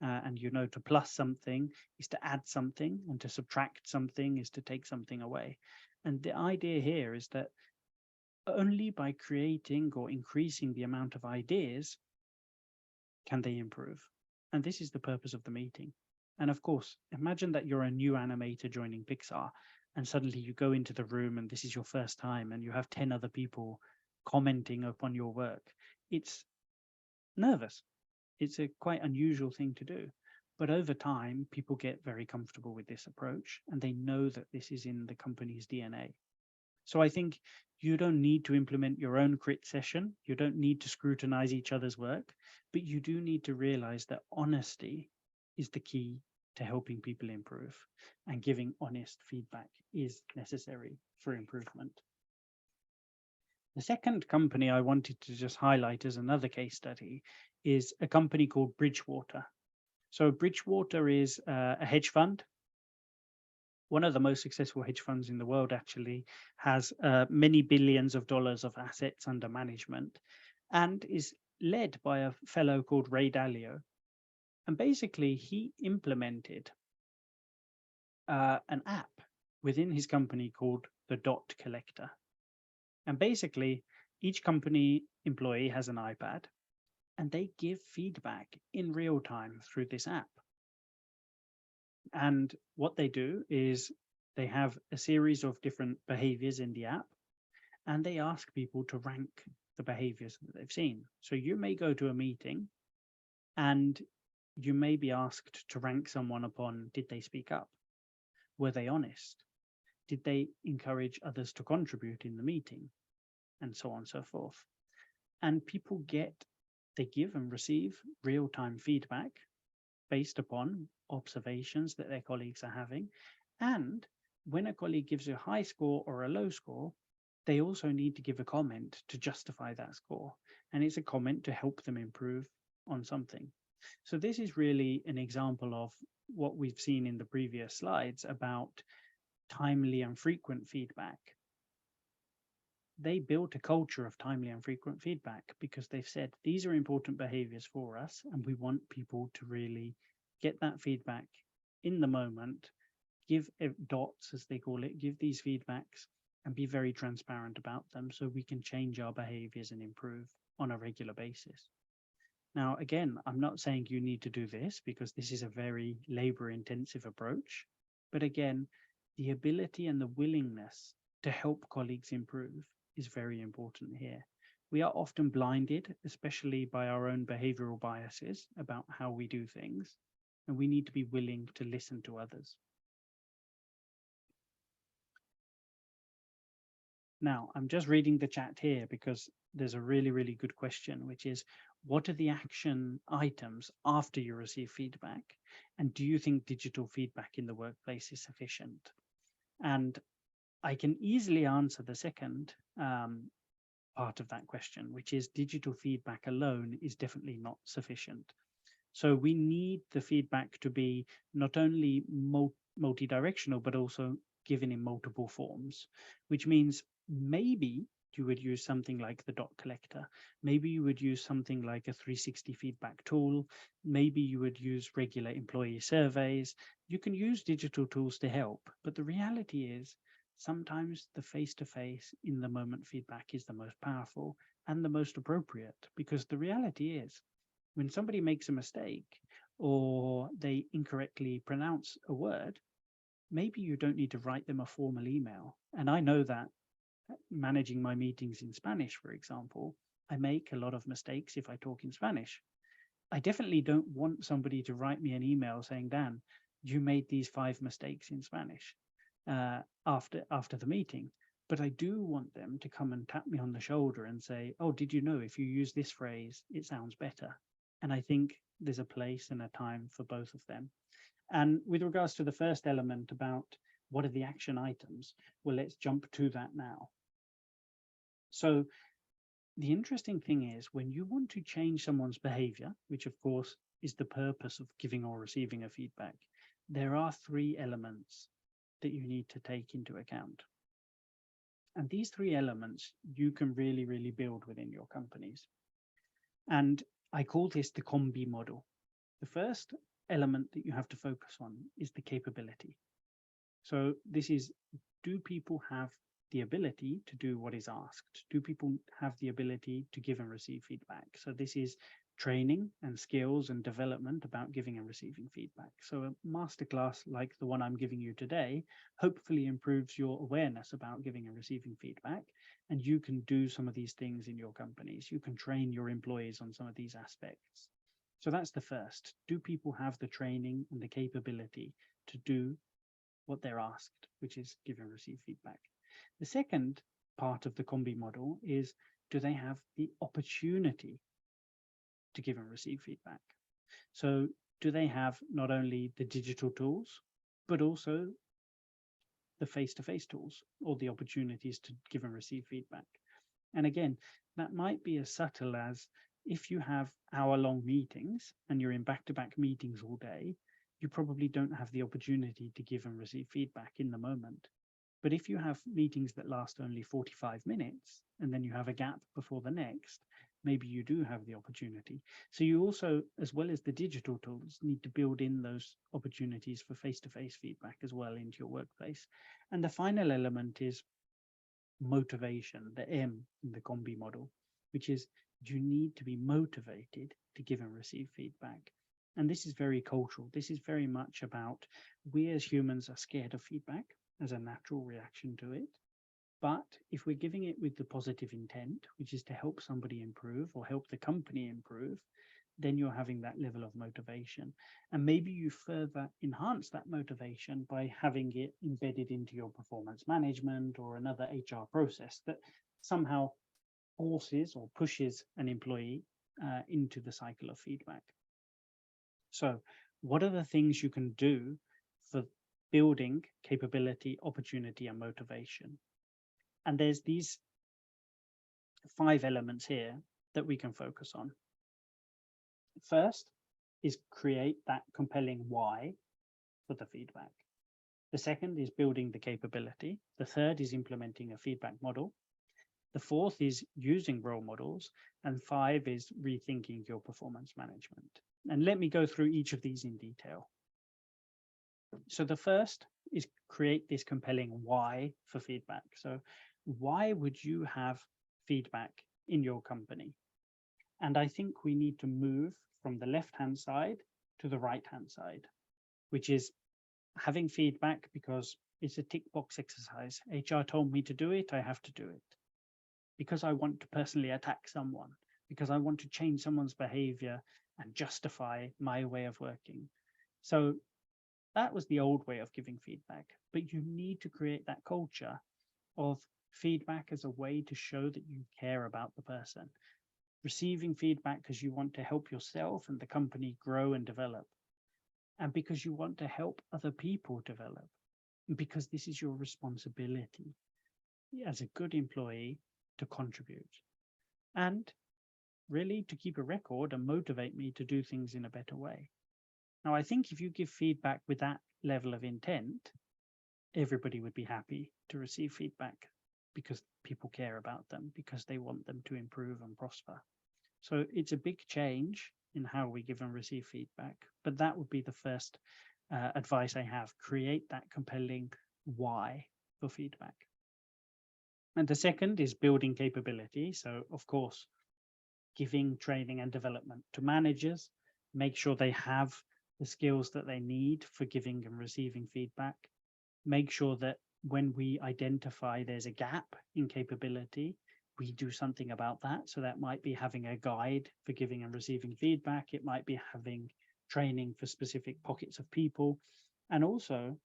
And to plus something is to add something, and to subtract something is to take something away. And the idea here is that only by creating or increasing the amount of ideas can they improve. And this is the purpose of the meeting. And of course, imagine that you're a new animator joining Pixar, and suddenly you go into the room and this is your first time and you have 10 other people commenting upon your work. It's nervous. It's a quite unusual thing to do. But over time, people get very comfortable with this approach and they know that this is in the company's DNA. So I think you don't need to implement your own crit session. You don't need to scrutinize each other's work, but you do need to realize that honesty is the key to helping people improve, and giving honest feedback is necessary for improvement. The second company I wanted to just highlight as another case study is a company called Bridgewater. So Bridgewater is a hedge fund. One of the most successful hedge funds in the world, actually, has many billions of dollars of assets under management and is led by a fellow called Ray Dalio. And basically, he implemented an app within his company called the Dot Collector. And basically, each company employee has an iPad. and they give feedback in real time through this app. And what they do is they have a series of different behaviors in the app, and they ask people to rank the behaviors that they've seen. So you may go to a meeting and you may be asked to rank someone upon, did they speak up? Were they honest? Did they encourage others to contribute in the meeting? And so on and so forth. And people they give and receive real-time feedback based upon observations that their colleagues are having. And when a colleague gives a high score or a low score, they also need to give a comment to justify that score. And it's a comment to help them improve on something. So this is really an example of what we've seen in the previous slides about timely and frequent feedback. They built a culture of timely and frequent feedback because they've said these are important behaviors for us, and we want people to really get that feedback in the moment, give dots, as they call it, give these feedbacks and be very transparent about them so we can change our behaviors and improve on a regular basis. Now, again, I'm not saying you need to do this because this is a very labor-intensive approach. But again, the ability and the willingness to help colleagues improve is very important here. We are often blinded, especially by our own behavioral biases about how we do things, and we need to be willing to listen to others. Now, I'm just reading the chat here because there's a really, really good question, which is, what are the action items after you receive feedback? And do you think digital feedback in the workplace is sufficient? And I can easily answer the second part of that question, which is digital feedback alone is definitely not sufficient. So we need the feedback to be not only multi-directional, but also given in multiple forms, which means maybe you would use something like the dot collector. Maybe you would use something like a 360 feedback tool. Maybe you would use regular employee surveys. You can use digital tools to help, but the reality is sometimes the face-to-face in the moment feedback is the most powerful and the most appropriate, because the reality is when somebody makes a mistake or they incorrectly pronounce a word, maybe you don't need to write them a formal email. And I know that managing my meetings in Spanish, for example, I make a lot of mistakes if I talk in Spanish. I definitely don't want somebody to write me an email saying, Dan, you made these 5 mistakes in Spanish after the meeting. But I do want them to come and tap me on the shoulder and say, oh, did you know if you use this phrase, it sounds better? And I think there's a place and a time for both of them. And with regards to the first element about what are the action items, well, let's jump to that now. So the interesting thing is when you want to change someone's behavior, which of course is the purpose of giving or receiving a feedback, there are 3 elements that you need to take into account. And these 3 elements you can really, really build within your companies. And I call this the combi model. The first element that you have to focus on is the capability. So this is, do people have the ability to do what is asked? Do people have the ability to give and receive feedback? So this is training and skills and development about giving and receiving feedback. So a masterclass like the one I'm giving you today hopefully improves your awareness about giving and receiving feedback, and you can do some of these things in your companies. You can train your employees on some of these aspects. So that's the first. Do people have the training and the capability to do what they're asked, which is give and receive feedback? The second part of the combi model is, do they have the opportunity to give and receive feedback? So do they have not only the digital tools, but also the face-to-face tools or the opportunities to give and receive feedback? And again, that might be as subtle as if you have hour-long meetings and you're in back-to-back meetings all day, you probably don't have the opportunity to give and receive feedback in the moment. But if you have meetings that last only 45 minutes and then you have a gap before the next, maybe you do have the opportunity. So you also, as well as the digital tools, need to build in those opportunities for face-to-face feedback as well into your workplace. And the final element is motivation, the M in the combi model, which is, you need to be motivated to give and receive feedback. And this is very cultural. This is very much about we as humans are scared of feedback as a natural reaction to it. But if we're giving it with the positive intent, which is to help somebody improve or help the company improve, then you're having that level of motivation. And maybe you further enhance that motivation by having it embedded into your performance management or another HR process that somehow forces or pushes an employee into the cycle of feedback. So what are the things you can do for building capability, opportunity, and motivation? And there's these 5 elements here that we can focus on. First is create that compelling why for the feedback. The second is building the capability. The third is implementing a feedback model. The fourth is using role models. And 5 is rethinking your performance management. And let me go through each of these in detail. So the first is create this compelling why for feedback. So why would you have feedback in your company? And I think we need to move from the left-hand side to the right-hand side, which is having feedback because it's a tick box exercise. HR told me to do it, I have to do it. Because I want to personally attack someone, because I want to change someone's behavior and justify my way of working. So that was the old way of giving feedback, but you need to create that culture of feedback as a way to show that you care about the person. Receiving feedback because you want to help yourself and the company grow and develop. And because you want to help other people develop. And because this is your responsibility as a good employee to contribute. And really to keep a record and motivate me to do things in a better way. Now, I think if you give feedback with that level of intent, everybody would be happy to receive feedback because people care about them, because they want them to improve and prosper. So it's a big change in how we give and receive feedback, but that would be the first advice I have. Create that compelling why for feedback. And the second is building capability. So of course, giving training and development to managers, make sure they have the skills that they need for giving and receiving feedback. Make sure that when we identify there's a gap in capability, we do something about that. So that might be having a guide for giving and receiving feedback. It might be having training for specific pockets of people, and also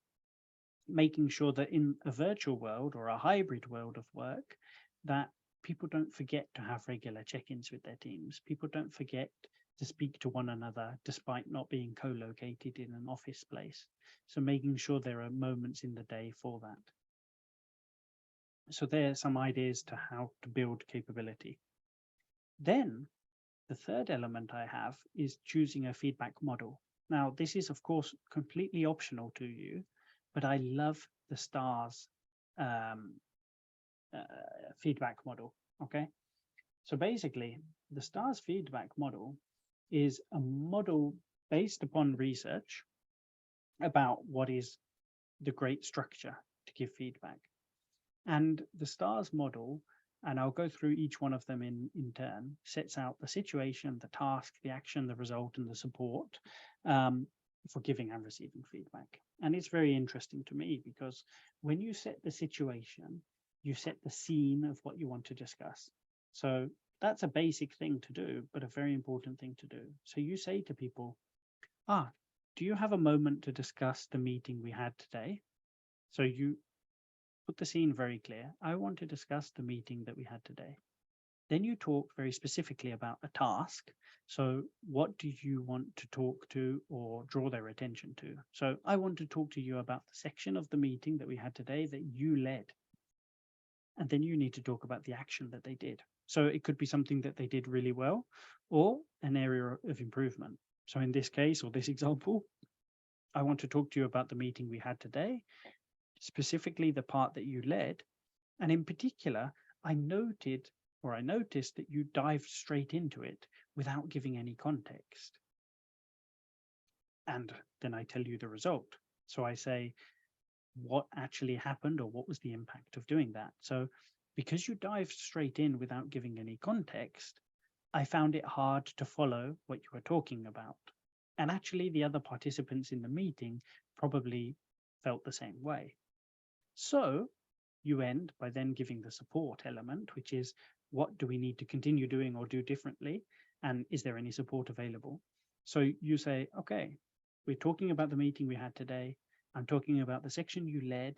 making sure that in a virtual world or a hybrid world of work, that people don't forget to have regular check-ins with their teams. People don't forget to speak to one another despite not being co-located in an office place. So making sure there are moments in the day for that. So there are some ideas to how to build capability. Then the third element I have is choosing a feedback model. Now, this is, of course, completely optional to you, but I love the STARS feedback model. Okay, so basically, the STARS feedback model is a model based upon research about what is the great structure to give feedback. And the STARS model, and I'll go through each one of them in turn, sets out the situation, the task, the action, the result, and the support for giving and receiving feedback. And it's very interesting to me because when you set the situation, you set the scene of what you want to discuss. So that's a basic thing to do, but a very important thing to do. So you say to people, do you have a moment to discuss the meeting we had today? So you put the scene very clear. I want to discuss the meeting that we had today. Then you talk very specifically about a task. So what do you want to talk to or draw their attention to? So I want to talk to you about the section of the meeting that we had today that you led. And then you need to talk about the action that they did. So it could be something that they did really well or an area of improvement. So in this case, or this example, I want to talk to you about the meeting we had today, specifically the part that you led. And in particular, I noticed that you dived straight into it without giving any context. And then I tell you the result. So I say what actually happened or what was the impact of doing that. So because you dived straight in without giving any context, I found it hard to follow what you were talking about. And actually, the other participants in the meeting probably felt the same way. So you end by then giving the support element, which is what do we need to continue doing or do differently? And is there any support available? So you say, okay, we're talking about the meeting we had today. I'm talking about the section you led,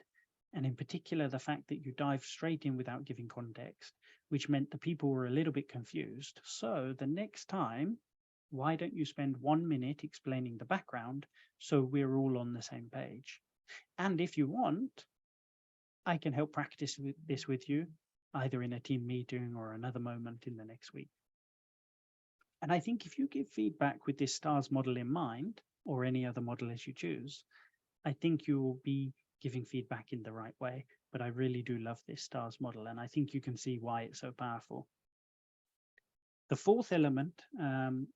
and in particular, the fact that you dived straight in without giving context, which meant the people were a little bit confused. So the next time, why don't you spend 1 minute explaining the background so we're all on the same page? And if you want, I can help practice this with you, either in a team meeting or another moment in the next week. And I think if you give feedback with this STARS model in mind, or any other model as you choose, I think you will be giving feedback in the right way. But I really do love this STARS model, and I think you can see why it's so powerful. The fourth element,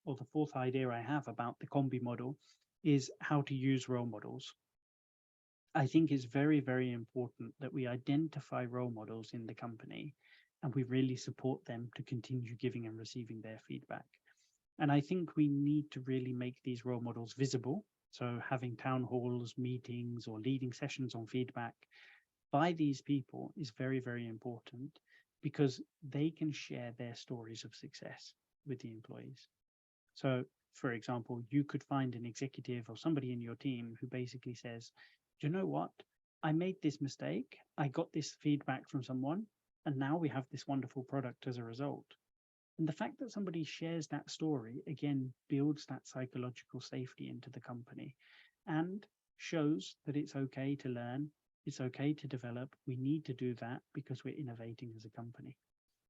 or the fourth idea I have about the combi model, is how to use role models. I think it's very, very important that we identify role models in the company and we really support them to continue giving and receiving their feedback. And I think we need to really make these role models visible. So having town halls, meetings, or leading sessions on feedback by these people is very, very important because they can share their stories of success with the employees. So, for example, you could find an executive or somebody in your team who basically says, do you know what? I made this mistake. I got this feedback from someone, and now we have this wonderful product as a result. And the fact that somebody shares that story, again, builds that psychological safety into the company and shows that it's okay to learn, it's okay to develop. We need to do that because we're innovating as a company.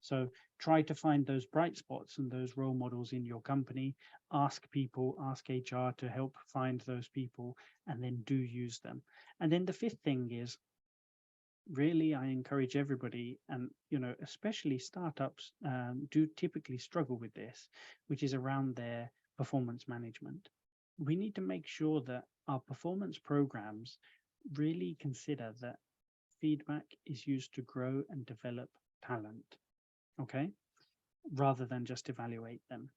So try to find those bright spots and those role models in your company. Ask people, ask HR to help find those people, and then do use them. And then the fifth thing is, really, I encourage everybody, and especially startups do typically struggle with this, which is around their performance management. We need to make sure that our performance programs really consider that feedback is used to grow and develop talent, okay, rather than just evaluate them.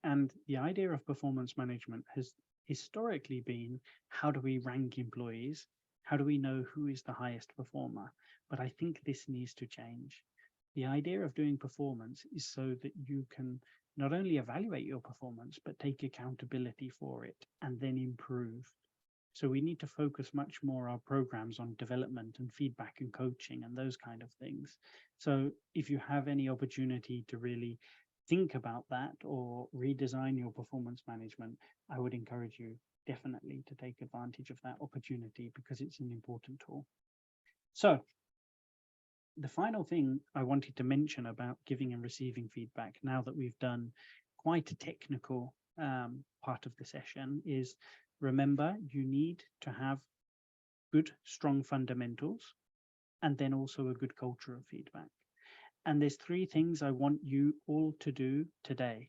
And the idea of performance management has historically been, how do we rank employees? How do we know who is the highest performer? But I think this needs to change. The idea of doing performance is so that you can not only evaluate your performance, but take accountability for it and then improve. So we need to focus much more our programs on development and feedback and coaching and those kind of things. So if you have any opportunity to really think about that or redesign your performance management, I would encourage you definitely to take advantage of that opportunity because it's an important tool. So the final thing I wanted to mention about giving and receiving feedback, now that we've done quite a technical part of the session, is remember you need to have good, strong fundamentals and then also a good culture of feedback. And there's three things I want you all to do today,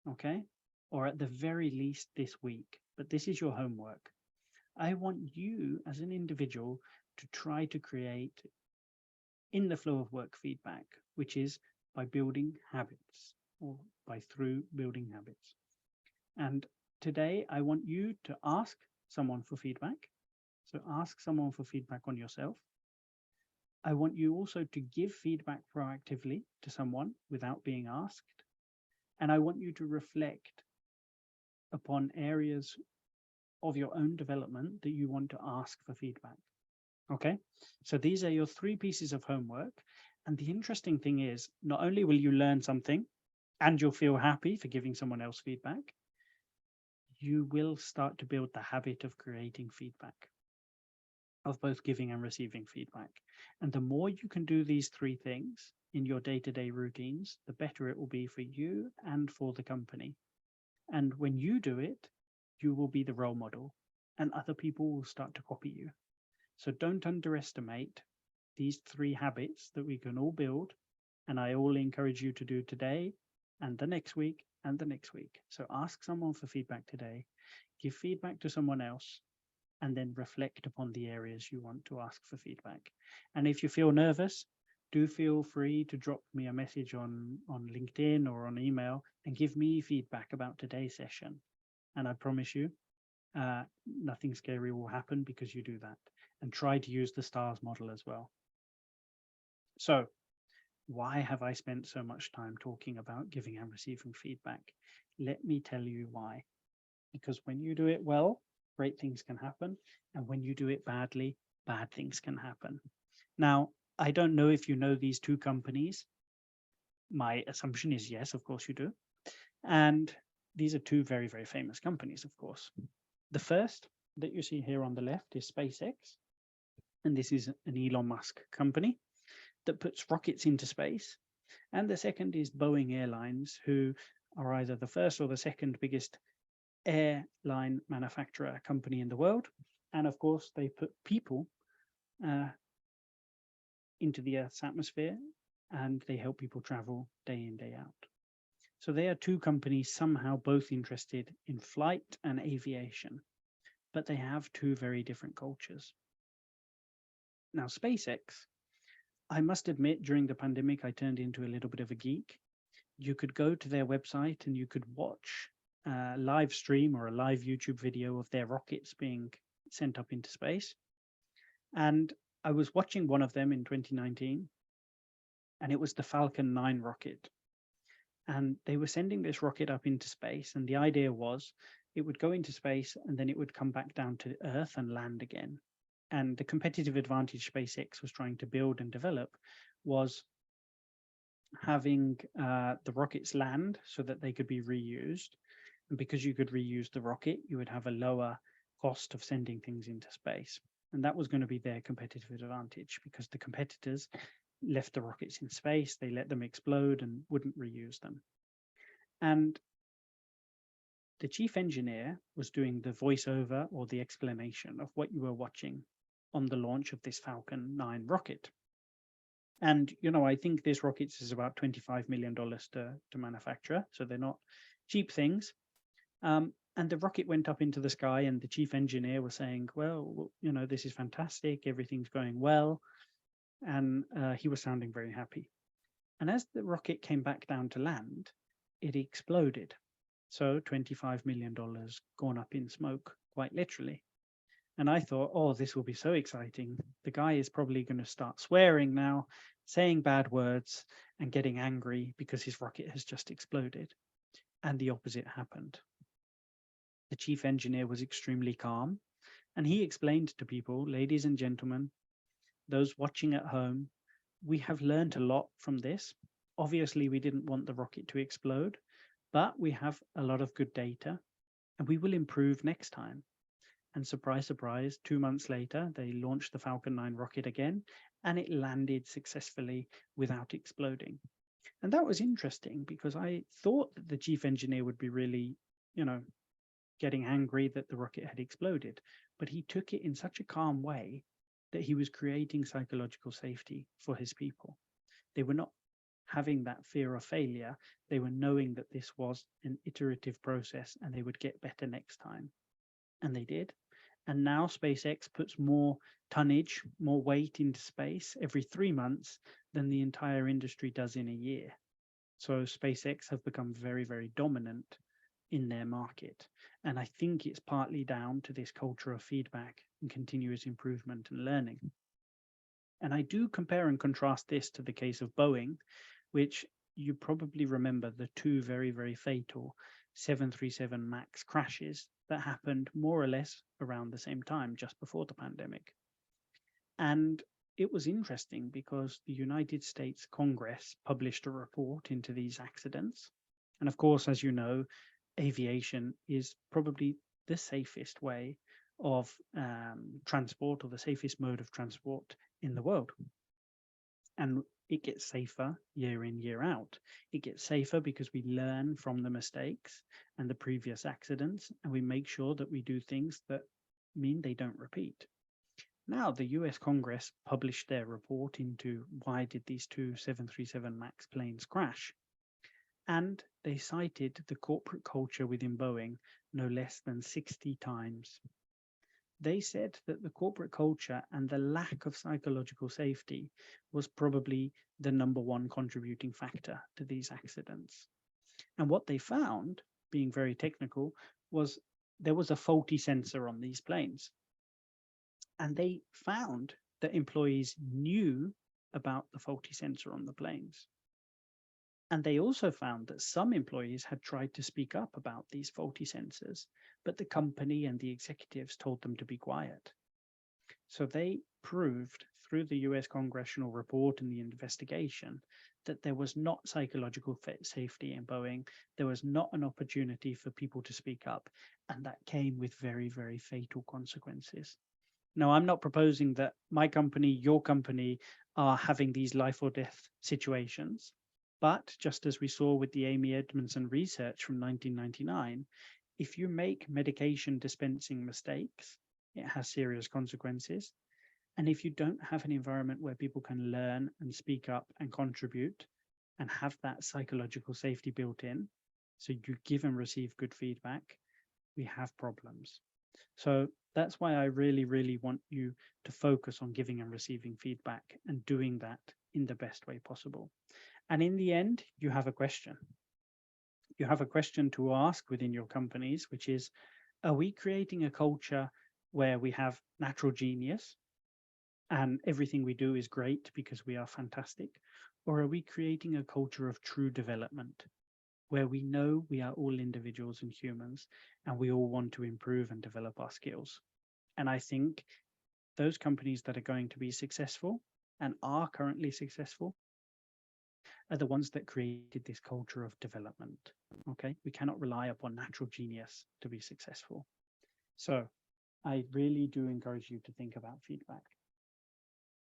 okay? Or at the very least this week, but this is your homework. I want you as an individual to try to create in the flow of work feedback, which is by building habits or through building habits. And today I want you to ask someone for feedback. So ask someone for feedback on yourself. I want you also to give feedback proactively to someone without being asked. And I want you to reflect upon areas of your own development that you want to ask for feedback. Okay, so these are your three pieces of homework. And the interesting thing is, not only will you learn something and you'll feel happy for giving someone else feedback, you will start to build the habit of creating feedback, of both giving and receiving feedback. And the more you can do these three things in your day-to-day routines, the better it will be for you and for the company. And when you do it, you will be the role model and other people will start to copy you. So don't underestimate these three habits that we can all build. And I all encourage you to do today and the next week and the next week. So ask someone for feedback today, give feedback to someone else, and then reflect upon the areas you want to ask for feedback. And if you feel nervous, do feel free to drop me a message on LinkedIn or on email and give me feedback about today's session. And I promise you, nothing scary will happen because you do that. And try to use the STARS model as well. So why have I spent so much time talking about giving and receiving feedback? Let me tell you why. Because when you do it well, great things can happen. And when you do it badly, bad things can happen. Now, I don't know if you know these two companies. My assumption is yes, of course you do. And these are two very, very famous companies, of course. The first that you see here on the left is SpaceX. And this is an Elon Musk company that puts rockets into space. And the second is Boeing Airlines, who are either the first or the second biggest airline manufacturer company in the world. And of course, they put people into the Earth's atmosphere, and they help people travel day in, day out. So they are two companies somehow both interested in flight and aviation, but they have two very different cultures. Now, SpaceX, I must admit, during the pandemic, I turned into a little bit of a geek. You could go to their website and you could watch a live stream or a live YouTube video of their rockets being sent up into space. And I was watching one of them in 2019, and it was the Falcon 9 rocket. And they were sending this rocket up into space. And the idea was it would go into space and then it would come back down to Earth and land again. And the competitive advantage SpaceX was trying to build and develop was having the rockets land so that they could be reused. And because you could reuse the rocket, you would have a lower cost of sending things into space. And that was going to be their competitive advantage, because the competitors left the rockets in space, they let them explode and wouldn't reuse them. And the chief engineer was doing the voiceover or the explanation of what you were watching on the launch of this Falcon 9 rocket. And, you know, I think this rocket is about $25 million to manufacture, so they're not cheap things. And the rocket went up into the sky, and the chief engineer was saying, well, you know, this is fantastic, everything's going well. And he was sounding very happy. And as the rocket came back down to land, it exploded. So $25 million gone up in smoke, quite literally. And I thought, oh, this will be so exciting. The guy is probably going to start swearing now, saying bad words and getting angry because his rocket has just exploded. And the opposite happened. The chief engineer was extremely calm, and he explained to people, ladies and gentlemen, those watching at home, we have learned a lot from this. Obviously, we didn't want the rocket to explode, but we have a lot of good data, and we will improve next time. And surprise, surprise, 2 months later, they launched the Falcon 9 rocket again, and it landed successfully without exploding. And that was interesting, because I thought that the chief engineer would be really, you know, getting angry that the rocket had exploded, but he took it in such a calm way that he was creating psychological safety for his people. They were not having that fear of failure. They were knowing that this was an iterative process and they would get better next time. And they did. And now SpaceX puts more tonnage, more weight into space every 3 months than the entire industry does in a year. So SpaceX have become very, very dominant in their market. And I think it's partly down to this culture of feedback and continuous improvement and learning. And I do compare and contrast this to the case of Boeing, which you probably remember the two very, very fatal 737 MAX crashes that happened more or less around the same time, just before the pandemic. And it was interesting because the United States Congress published a report into these accidents. And of course, as you know, aviation is probably the safest way of transport, or the safest mode of transport in the world. And it gets safer year in, year out. It gets safer because we learn from the mistakes and the previous accidents, and we make sure that we do things that mean they don't repeat. Now, the US Congress published their report into why did these two 737 MAX planes crash? And they cited the corporate culture within Boeing no less than 60 times. they said that the corporate culture and the lack of psychological safety was probably the #1 contributing factor to these accidents. And what they found, being very technical, was there was a faulty sensor on these planes. And they found that employees knew about the faulty sensor on the planes. And they also found that some employees had tried to speak up about these faulty sensors, but the company and the executives told them to be quiet. So they proved through the US congressional report and the investigation that there was not psychological safety in Boeing. There was not an opportunity for people to speak up, and that came with very, very fatal consequences. Now, I'm not proposing that my company, your company are having these life or death situations. But just as we saw with the Amy Edmondson research from 1999, if you make medication dispensing mistakes, it has serious consequences. And if you don't have an environment where people can learn and speak up and contribute and have that psychological safety built in, so you give and receive good feedback, we have problems. So that's why I really, really want you to focus on giving and receiving feedback and doing that in the best way possible. And in the end, you have a question. You have a question to ask within your companies, which is, are we creating a culture where we have natural genius and everything we do is great because we are fantastic? Or are we creating a culture of true development where we know we are all individuals and humans and we all want to improve and develop our skills? And I think those companies that are going to be successful and are currently successful are the ones that created this culture of development. Okay, we cannot rely upon natural genius to be successful. So I really do encourage you to think about feedback.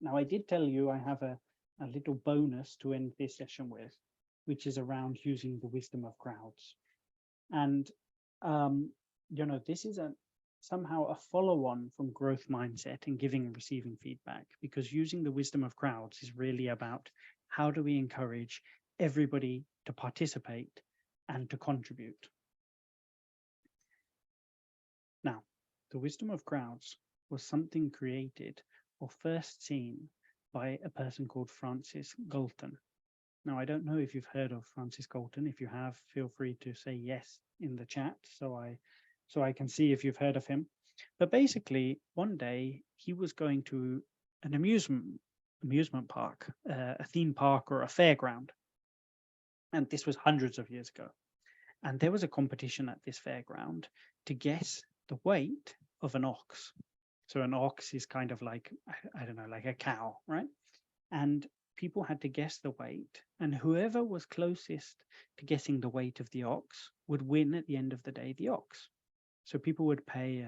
Now, I did tell you I have a little bonus to end this session with, which is around using the wisdom of crowds. And, this is somehow a follow-on from growth mindset and giving and receiving feedback, because using the wisdom of crowds is really about how do we encourage everybody to participate and to contribute. Now, the wisdom of crowds was something created or first seen by a person called Francis Galton. Now, I don't know if you've heard of Francis Galton. If you have, feel free to say yes in the chat so I can see if you've heard of him. But basically, one day he was going to an amusement park, a theme park or a fairground. And this was hundreds of years ago. And there was a competition at this fairground to guess the weight of an ox. So an ox is kind of like, I don't know, like a cow, right? And people had to guess the weight, and whoever was closest to guessing the weight of the ox would win at the end of the day the ox. So people would pay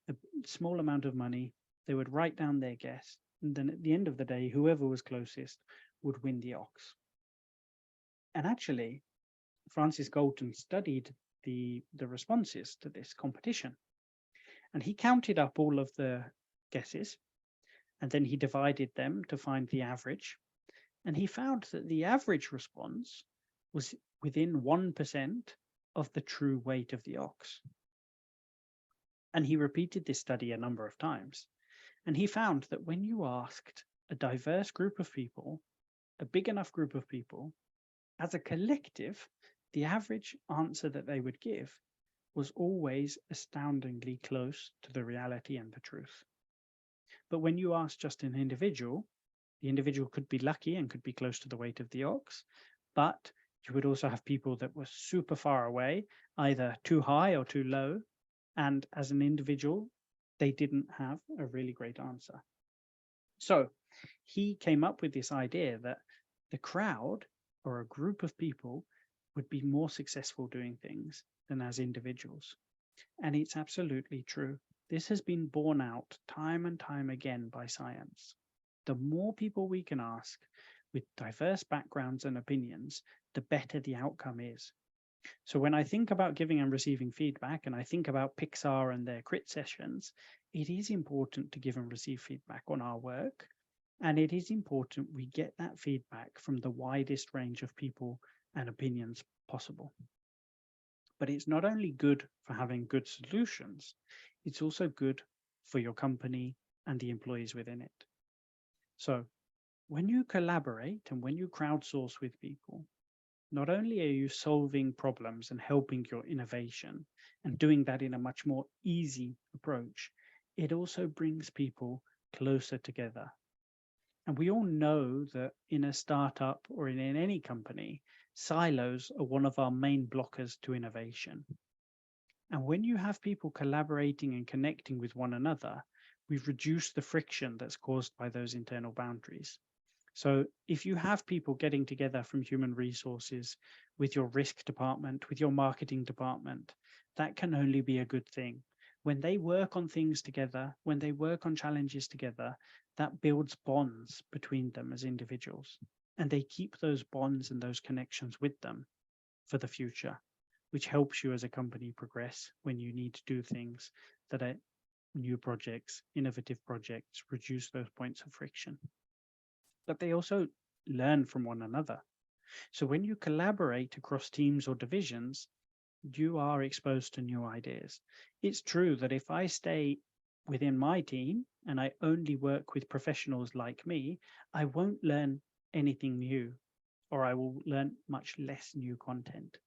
a small amount of money, they would write down their guess, and then at the end of the day, whoever was closest would win the ox. And actually, Francis Galton studied the responses to this competition, and he counted up all of the guesses, and then he divided them to find the average. And he found that the average response was within 1% of the true weight of the ox. And he repeated this study a number of times. And he found that when you asked a diverse group of people, a big enough group of people, as a collective, the average answer that they would give was always astoundingly close to the reality and the truth. But when you ask just an individual, the individual could be lucky and could be close to the weight of the ox, but you would also have people that were super far away, either too high or too low. And as an individual, they didn't have a really great answer. So he came up with this idea that the crowd or a group of people would be more successful doing things than as individuals. And it's absolutely true. This has been borne out time and time again by science. The more people we can ask with diverse backgrounds and opinions, the better the outcome is. So when I think about giving and receiving feedback, and I think about Pixar and their crit sessions, it is important to give and receive feedback on our work. And it is important we get that feedback from the widest range of people and opinions possible. But it's not only good for having good solutions, it's also good for your company and the employees within it. So when you collaborate and when you crowdsource with people, not only are you solving problems and helping your innovation and doing that in a much more easy approach, it also brings people closer together. And we all know that in a startup or in any company, silos are one of our main blockers to innovation. And when you have people collaborating and connecting with one another, we've reduced the friction that's caused by those internal boundaries. So if you have people getting together from human resources with your risk department, with your marketing department, that can only be a good thing. When they work on things together, when they work on challenges together, that builds bonds between them as individuals. And they keep those bonds and those connections with them for the future, which helps you as a company progress when you need to do things that are new projects, innovative projects, reduce those points of friction. But they also learn from one another. So when you collaborate across teams or divisions, you are exposed to new ideas. It's true that if I stay within my team and I only work with professionals like me, I won't learn anything new, or I will learn much less new content.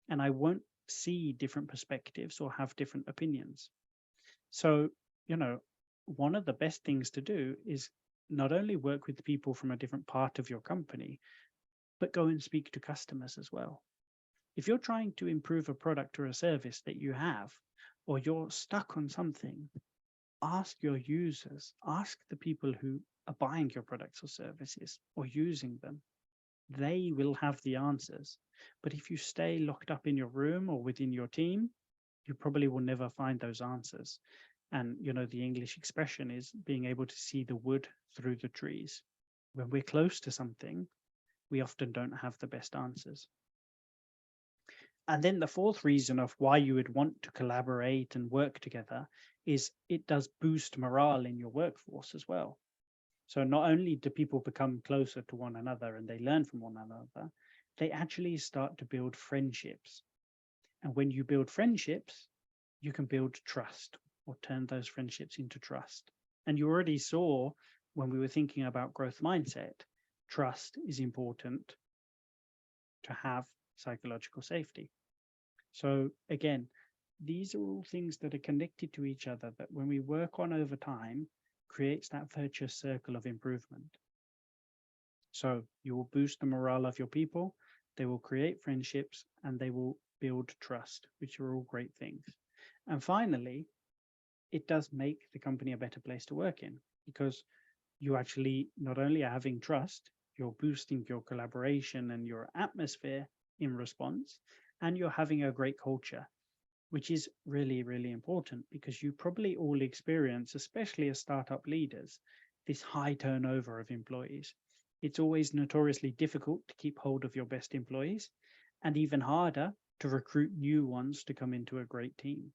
And I won't see different perspectives or have different opinions. So, one of the best things to do is not only work with people from a different part of your company, but go and speak to customers as well. If you're trying to improve a product or a service that you have, or you're stuck on something, ask your users, ask the people who are buying your products or services or using them. They will have the answers. But if you stay locked up in your room or within your team, you probably will never find those answers. And, the English expression is being able to see the wood through the trees. When we're close to something, we often don't have the best answers. And then the fourth reason of why you would want to collaborate and work together is it does boost morale in your workforce as well. So not only do people become closer to one another and they learn from one another, they actually start to build friendships. And when you build friendships, you can build trust or turn those friendships into trust. And you already saw when we were thinking about growth mindset, trust is important to have psychological safety. So again, these are all things that are connected to each other that when we work on over time, creates that virtuous circle of improvement. So you will boost the morale of your people, they will create friendships, and they will build trust, which are all great things. And finally, it does make the company a better place to work in, because you actually not only are having trust, you're boosting your collaboration and your atmosphere in response, and you're having a great culture, which is really, really important, because you probably all experience, especially as startup leaders, this high turnover of employees. It's always notoriously difficult to keep hold of your best employees, and even harder to recruit new ones to come into a great team.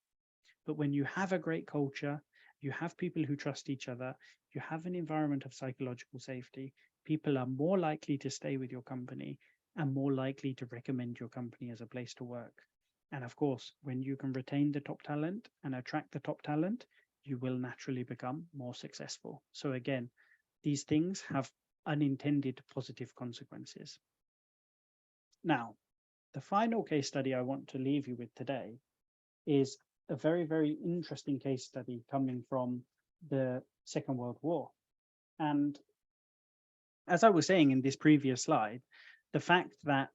But when you have a great culture, you have people who trust each other, you have an environment of psychological safety, people are more likely to stay with your company and more likely to recommend your company as a place to work. And of course, when you can retain the top talent and attract the top talent, you will naturally become more successful. So again, these things have unintended positive consequences. Now, the final case study I want to leave you with today is a very, very interesting case study coming from the Second World War. And as I was saying in this previous slide, the fact that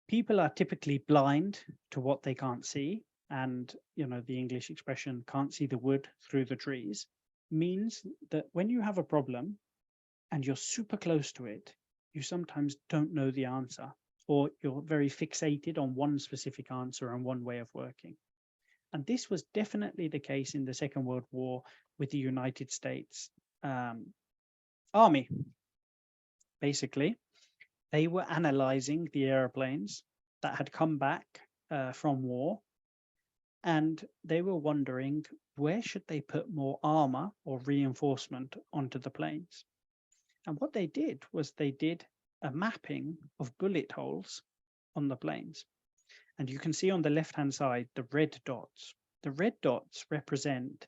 people are typically blind to what they can't see, and the English expression can't see the wood through the trees, means that when you have a problem and you're super close to it, you sometimes don't know the answer, or you're very fixated on one specific answer and one way of working. And this was definitely the case in the Second World War with the United States Army. Basically, they were analyzing the airplanes that had come back from war, and they were wondering, where should they put more armor or reinforcement onto the planes? And what they did was they did a mapping of bullet holes on the planes. And you can see on the left-hand side, the red dots. The red dots represent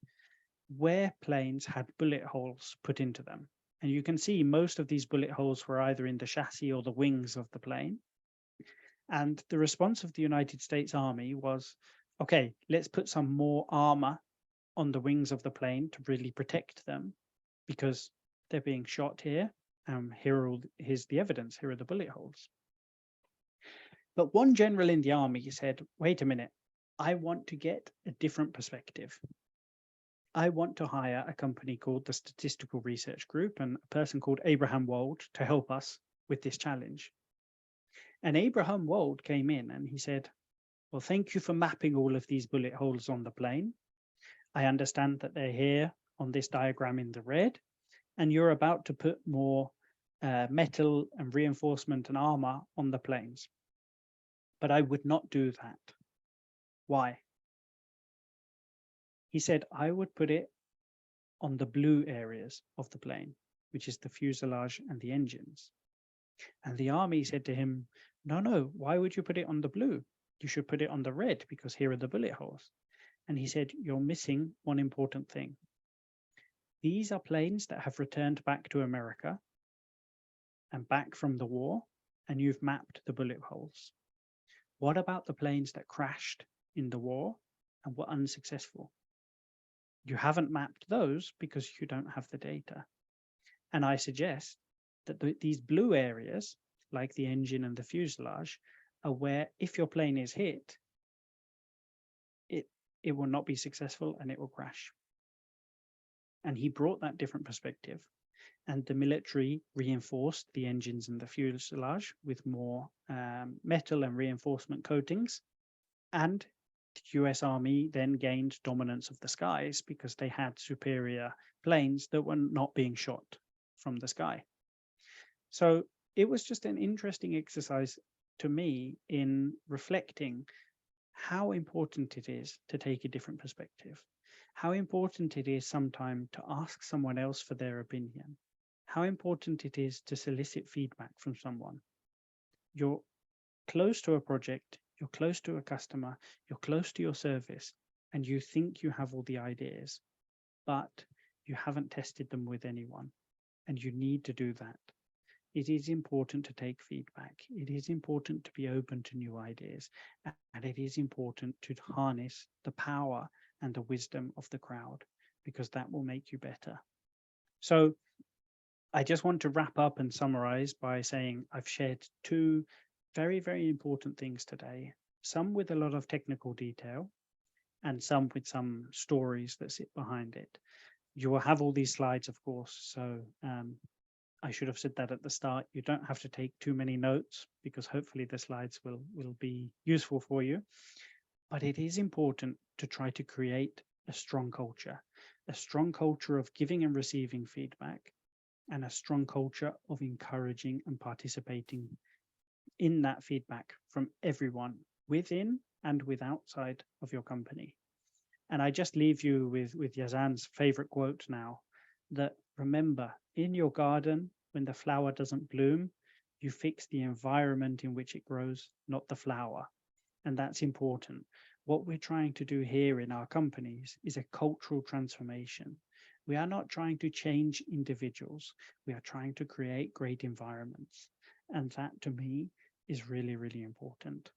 where planes had bullet holes put into them. And you can see most of these bullet holes were either in the chassis or the wings of the plane. And the response of the United States Army was, okay, let's put some more armor on the wings of the plane to really protect them, because they're being shot here. Here's the evidence. Here are the bullet holes. But one general in the army said, wait a minute, I want to get a different perspective. I want to hire a company called the Statistical Research Group and a person called Abraham Wold to help us with this challenge. And Abraham Wold came in and he said, well, thank you for mapping all of these bullet holes on the plane. I understand that they're here on this diagram in the red, and you're about to put more metal and reinforcement and armor on the planes. But I would not do that. Why? He said, I would put it on the blue areas of the plane, which is the fuselage and the engines. And the army said to him, no, why would you put it on the blue? You should put it on the red, because here are the bullet holes. And he said, you're missing one important thing. These are planes that have returned back to America and back from the war, and you've mapped the bullet holes. What about the planes that crashed in the war and were unsuccessful? You haven't mapped those because you don't have the data. And I suggest that these blue areas, like the engine and the fuselage, are where if your plane is hit, it will not be successful and it will crash. And he brought that different perspective. And the military reinforced the engines and the fuselage with more metal and reinforcement coatings. And the US Army then gained dominance of the skies because they had superior planes that were not being shot from the sky. So it was just an interesting exercise to me in reflecting how important it is to take a different perspective, how important it is sometimes to ask someone else for their opinion, how important it is to solicit feedback from someone. You're close to a project, you're close to a customer, you're close to your service, and you think you have all the ideas, but you haven't tested them with anyone, and you need to do that. It is important to take feedback. It is important to be open to new ideas, and it is important to harness the power and the wisdom of the crowd, because that will make you better. So I just want to wrap up and summarize by saying I've shared two very, very important things today, some with a lot of technical detail and some with some stories that sit behind it. You will have all these slides, of course, so I should have said that at the start. You don't have to take too many notes because hopefully the slides will be useful for you. But it is important to try to create a strong culture of giving and receiving feedback, and a strong culture of encouraging and participating in that feedback from everyone within and with outside of your company. And I just leave you with Yazan's favorite quote now, that remember, in your garden, when the flower doesn't bloom, you fix the environment in which it grows, not the flower. And that's important. What we're trying to do here in our companies is a cultural transformation. We are not trying to change individuals. We are trying to create great environments. And that, to me, is really, really important.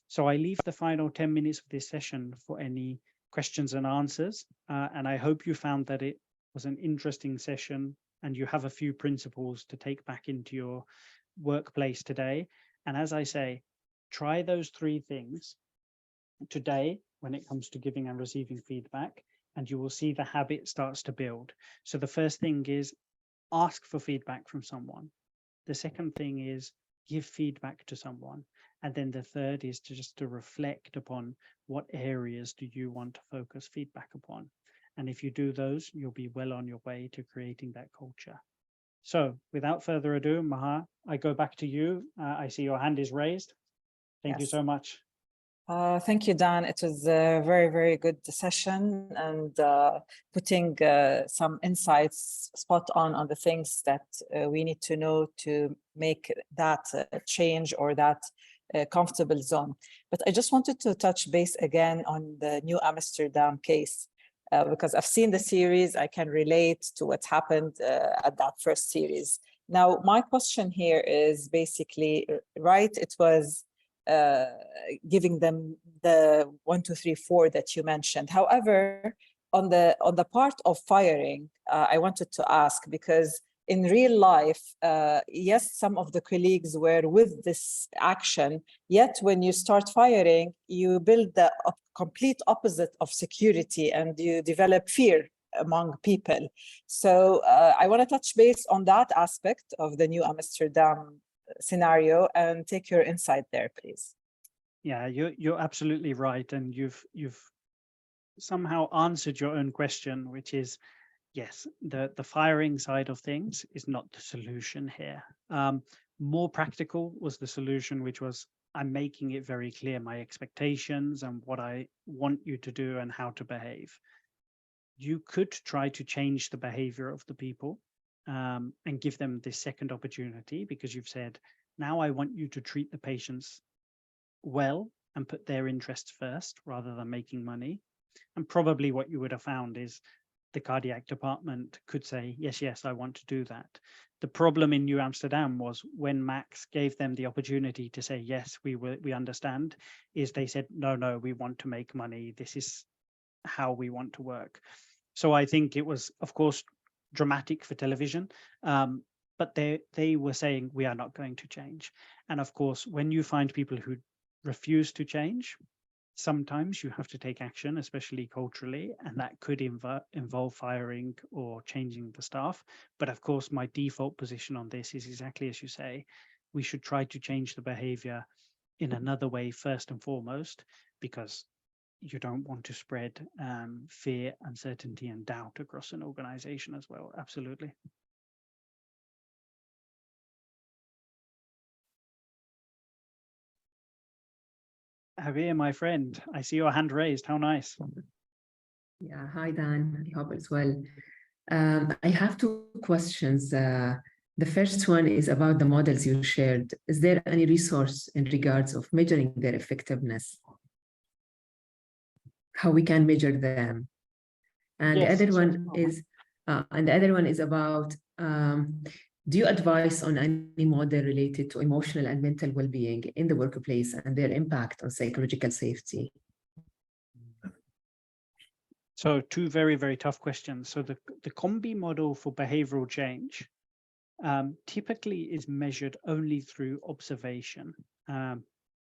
So I leave the final 10 minutes of this session for any questions and answers. And I hope you found that it was an interesting session and you have a few principles to take back into your workplace today. And as I say, try those 3 things today when it comes to giving and receiving feedback, and you will see the habit starts to build. So the first thing is ask for feedback from someone. The second thing is give feedback to someone. And then the third is to reflect upon what areas do you want to focus feedback upon. And if you do those, you'll be well on your way to creating that culture. So without further ado, Maha, I go back to you. I see your hand is raised. Thank you so much. Thank you, Dan. It was a very, very good session, and putting some insights spot on the things that we need to know to make that change or that comfortable zone. But I just wanted to touch base again on the New Amsterdam case, because I've seen the series. I can relate to what happened at that first series. Now, my question here is basically, right, it was giving them the 1, 2, 3, 4 that you mentioned. However, on the part of firing, I wanted to ask, because in real life, yes, some of the colleagues were with this action, yet when you start firing, you build the complete opposite of security and you develop fear among people. So I want to touch base on that aspect of the New Amsterdam scenario and take your insight there, please. Yeah, you're absolutely right, and you've somehow answered your own question, which is, yes, the firing side of things is not the solution here. More practical was the solution, which was, I'm making it very clear my expectations and what I want you to do and how to behave. You could try to change the behavior of the people and give them this second opportunity, because you've said, now I want you to treat the patients well and put their interests first rather than making money. And probably what you would have found is the cardiac department could say, yes, yes, I want to do that. The problem in New Amsterdam was when Max gave them the opportunity to say, yes, we understand, is they said, no, we want to make money. This is how we want to work. So I think it was, of course, dramatic for television, but they were saying, we are not going to change. And of course, when you find people who refuse to change, sometimes you have to take action, especially culturally, and that could involve firing or changing the staff. But of course, my default position on this is exactly as you say. We should try to change the behavior in another way first and foremost, because you don't want to spread fear, uncertainty, and doubt across an organization as well. Absolutely. Javier, my friend, I see your hand raised. How nice. Yeah, hi, Dan. I hope it's well. I have two questions. The first one is about the models you shared. Is there any resource in regards of measuring their effectiveness? How we can measure them? And yes, the other one is about, do you advise on any model related to emotional and mental well-being in the workplace and their impact on psychological safety? So two very, very tough questions. So the combi model for behavioral change typically is measured only through observation.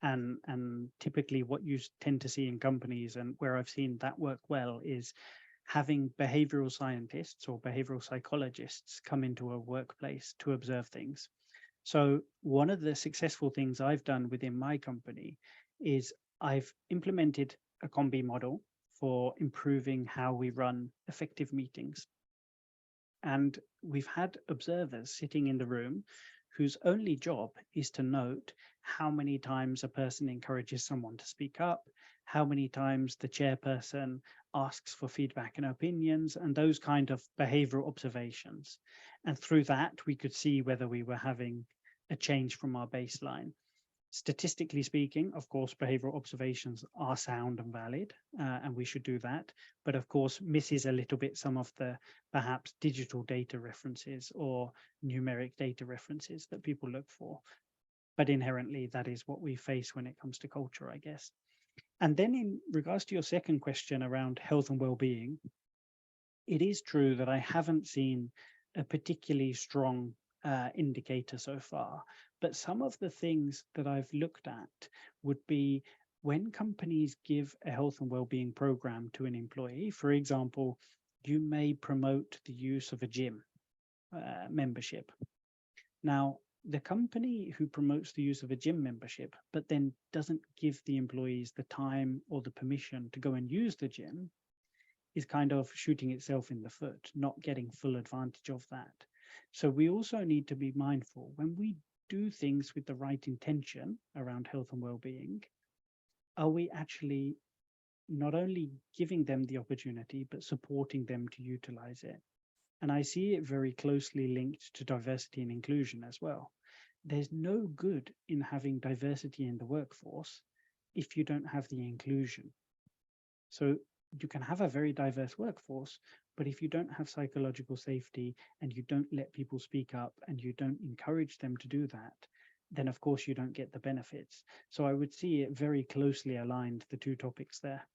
And typically what you tend to see in companies, and where I've seen that work well, is having behavioral scientists or behavioral psychologists come into a workplace to observe things. So one of the successful things I've done within my company is I've implemented a combi model for improving how we run effective meetings. And we've had observers sitting in the room whose only job is to note how many times a person encourages someone to speak up, how many times the chairperson asks for feedback and opinions, and those kind of behavioral observations. And through that, we could see whether we were having a change from our baseline. Statistically speaking, of course, behavioral observations are sound and valid, and we should do that. But of course, misses a little bit some of the perhaps digital data references or numeric data references that people look for. But inherently, that is what we face when it comes to culture, I guess. And then in regards to your second question around health and well-being, it is true that I haven't seen a particularly strong indicator so far. But some of the things that I've looked at would be when companies give a health and well-being program to an employee. For example, you may promote the use of a gym membership. Now, the company who promotes the use of a gym membership, but then doesn't give the employees the time or the permission to go and use the gym, is kind of shooting itself in the foot, not getting full advantage of that. So we also need to be mindful when we do things with the right intention around health and well-being, are we actually not only giving them the opportunity, but supporting them to utilize it? And I see it very closely linked to diversity and inclusion as well. there's no good in having diversity in the workforce if you don't have the inclusion. So you can have a very diverse workforce, but if you don't have psychological safety and you don't let people speak up and you don't encourage them to do that, then of course you don't get the benefits. So I would see it very closely aligned, the two topics there.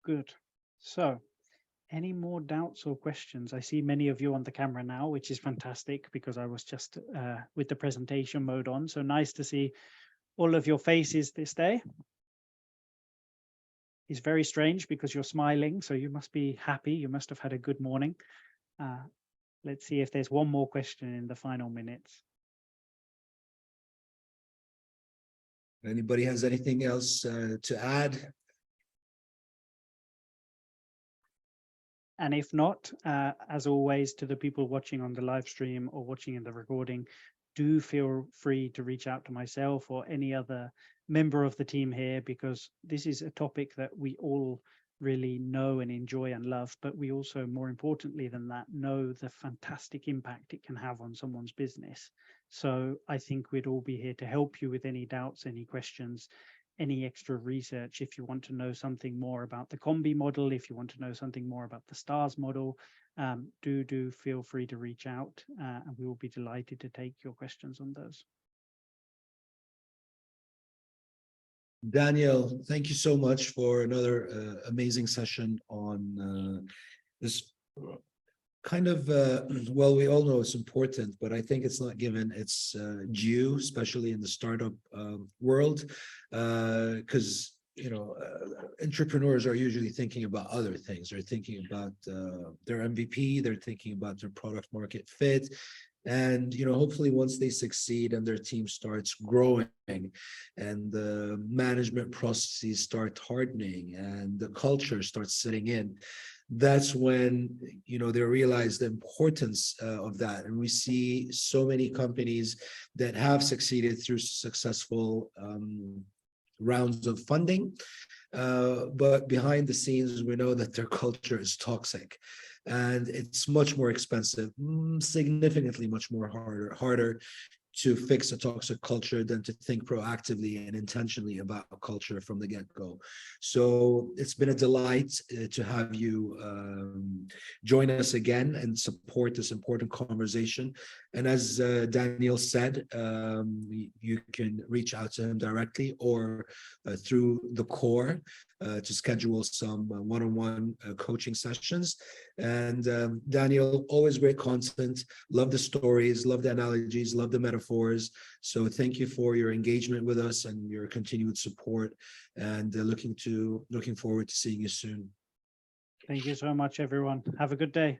Good. So any more doubts or questions? I see many of you on the camera now, which is fantastic because I was just with the presentation mode on. So nice to see all of your faces this day. It's very strange because you're smiling, so you must be happy. You must have had a good morning. Let's see if there's one more question in the final minutes. Anybody has anything else to add? And if not, as always, to the people watching on the live stream or watching in the recording, do feel free to reach out to myself or any other member of the team here, because this is a topic that we all really know and enjoy and love, but we also, more importantly than that, know the fantastic impact it can have on someone's business. So I think we'd all be here to help you with any doubts, any questions, any extra research. If you want to know something more about the combi model, if you want to know something more about the stars model, do feel free to reach out and we will be delighted to take your questions on those. Daniel, thank you so much for another amazing session on this kind of, well, we all know it's important, but I think it's not given its due, especially in the startup world, because entrepreneurs are usually thinking about other things. They're thinking about their MVP, they're thinking about their product market fit. And, hopefully once they succeed and their team starts growing and the management processes start hardening and the culture starts sitting in, that's when, they realize the importance of that. And we see so many companies that have succeeded through successful rounds of funding. But behind the scenes, we know that their culture is toxic. And it's much more expensive, significantly much more harder to fix a toxic culture than to think proactively and intentionally about culture from the get-go. So it's been a delight to have you join us again and support this important conversation. And as Daniel said, you can reach out to him directly or through the core to schedule some one-on-one coaching sessions. And Daniel, always great content. Love the stories, love the analogies, love the metaphors. So thank you for your engagement with us and your continued support. And looking forward to seeing you soon. Thank you so much, everyone. Have a good day.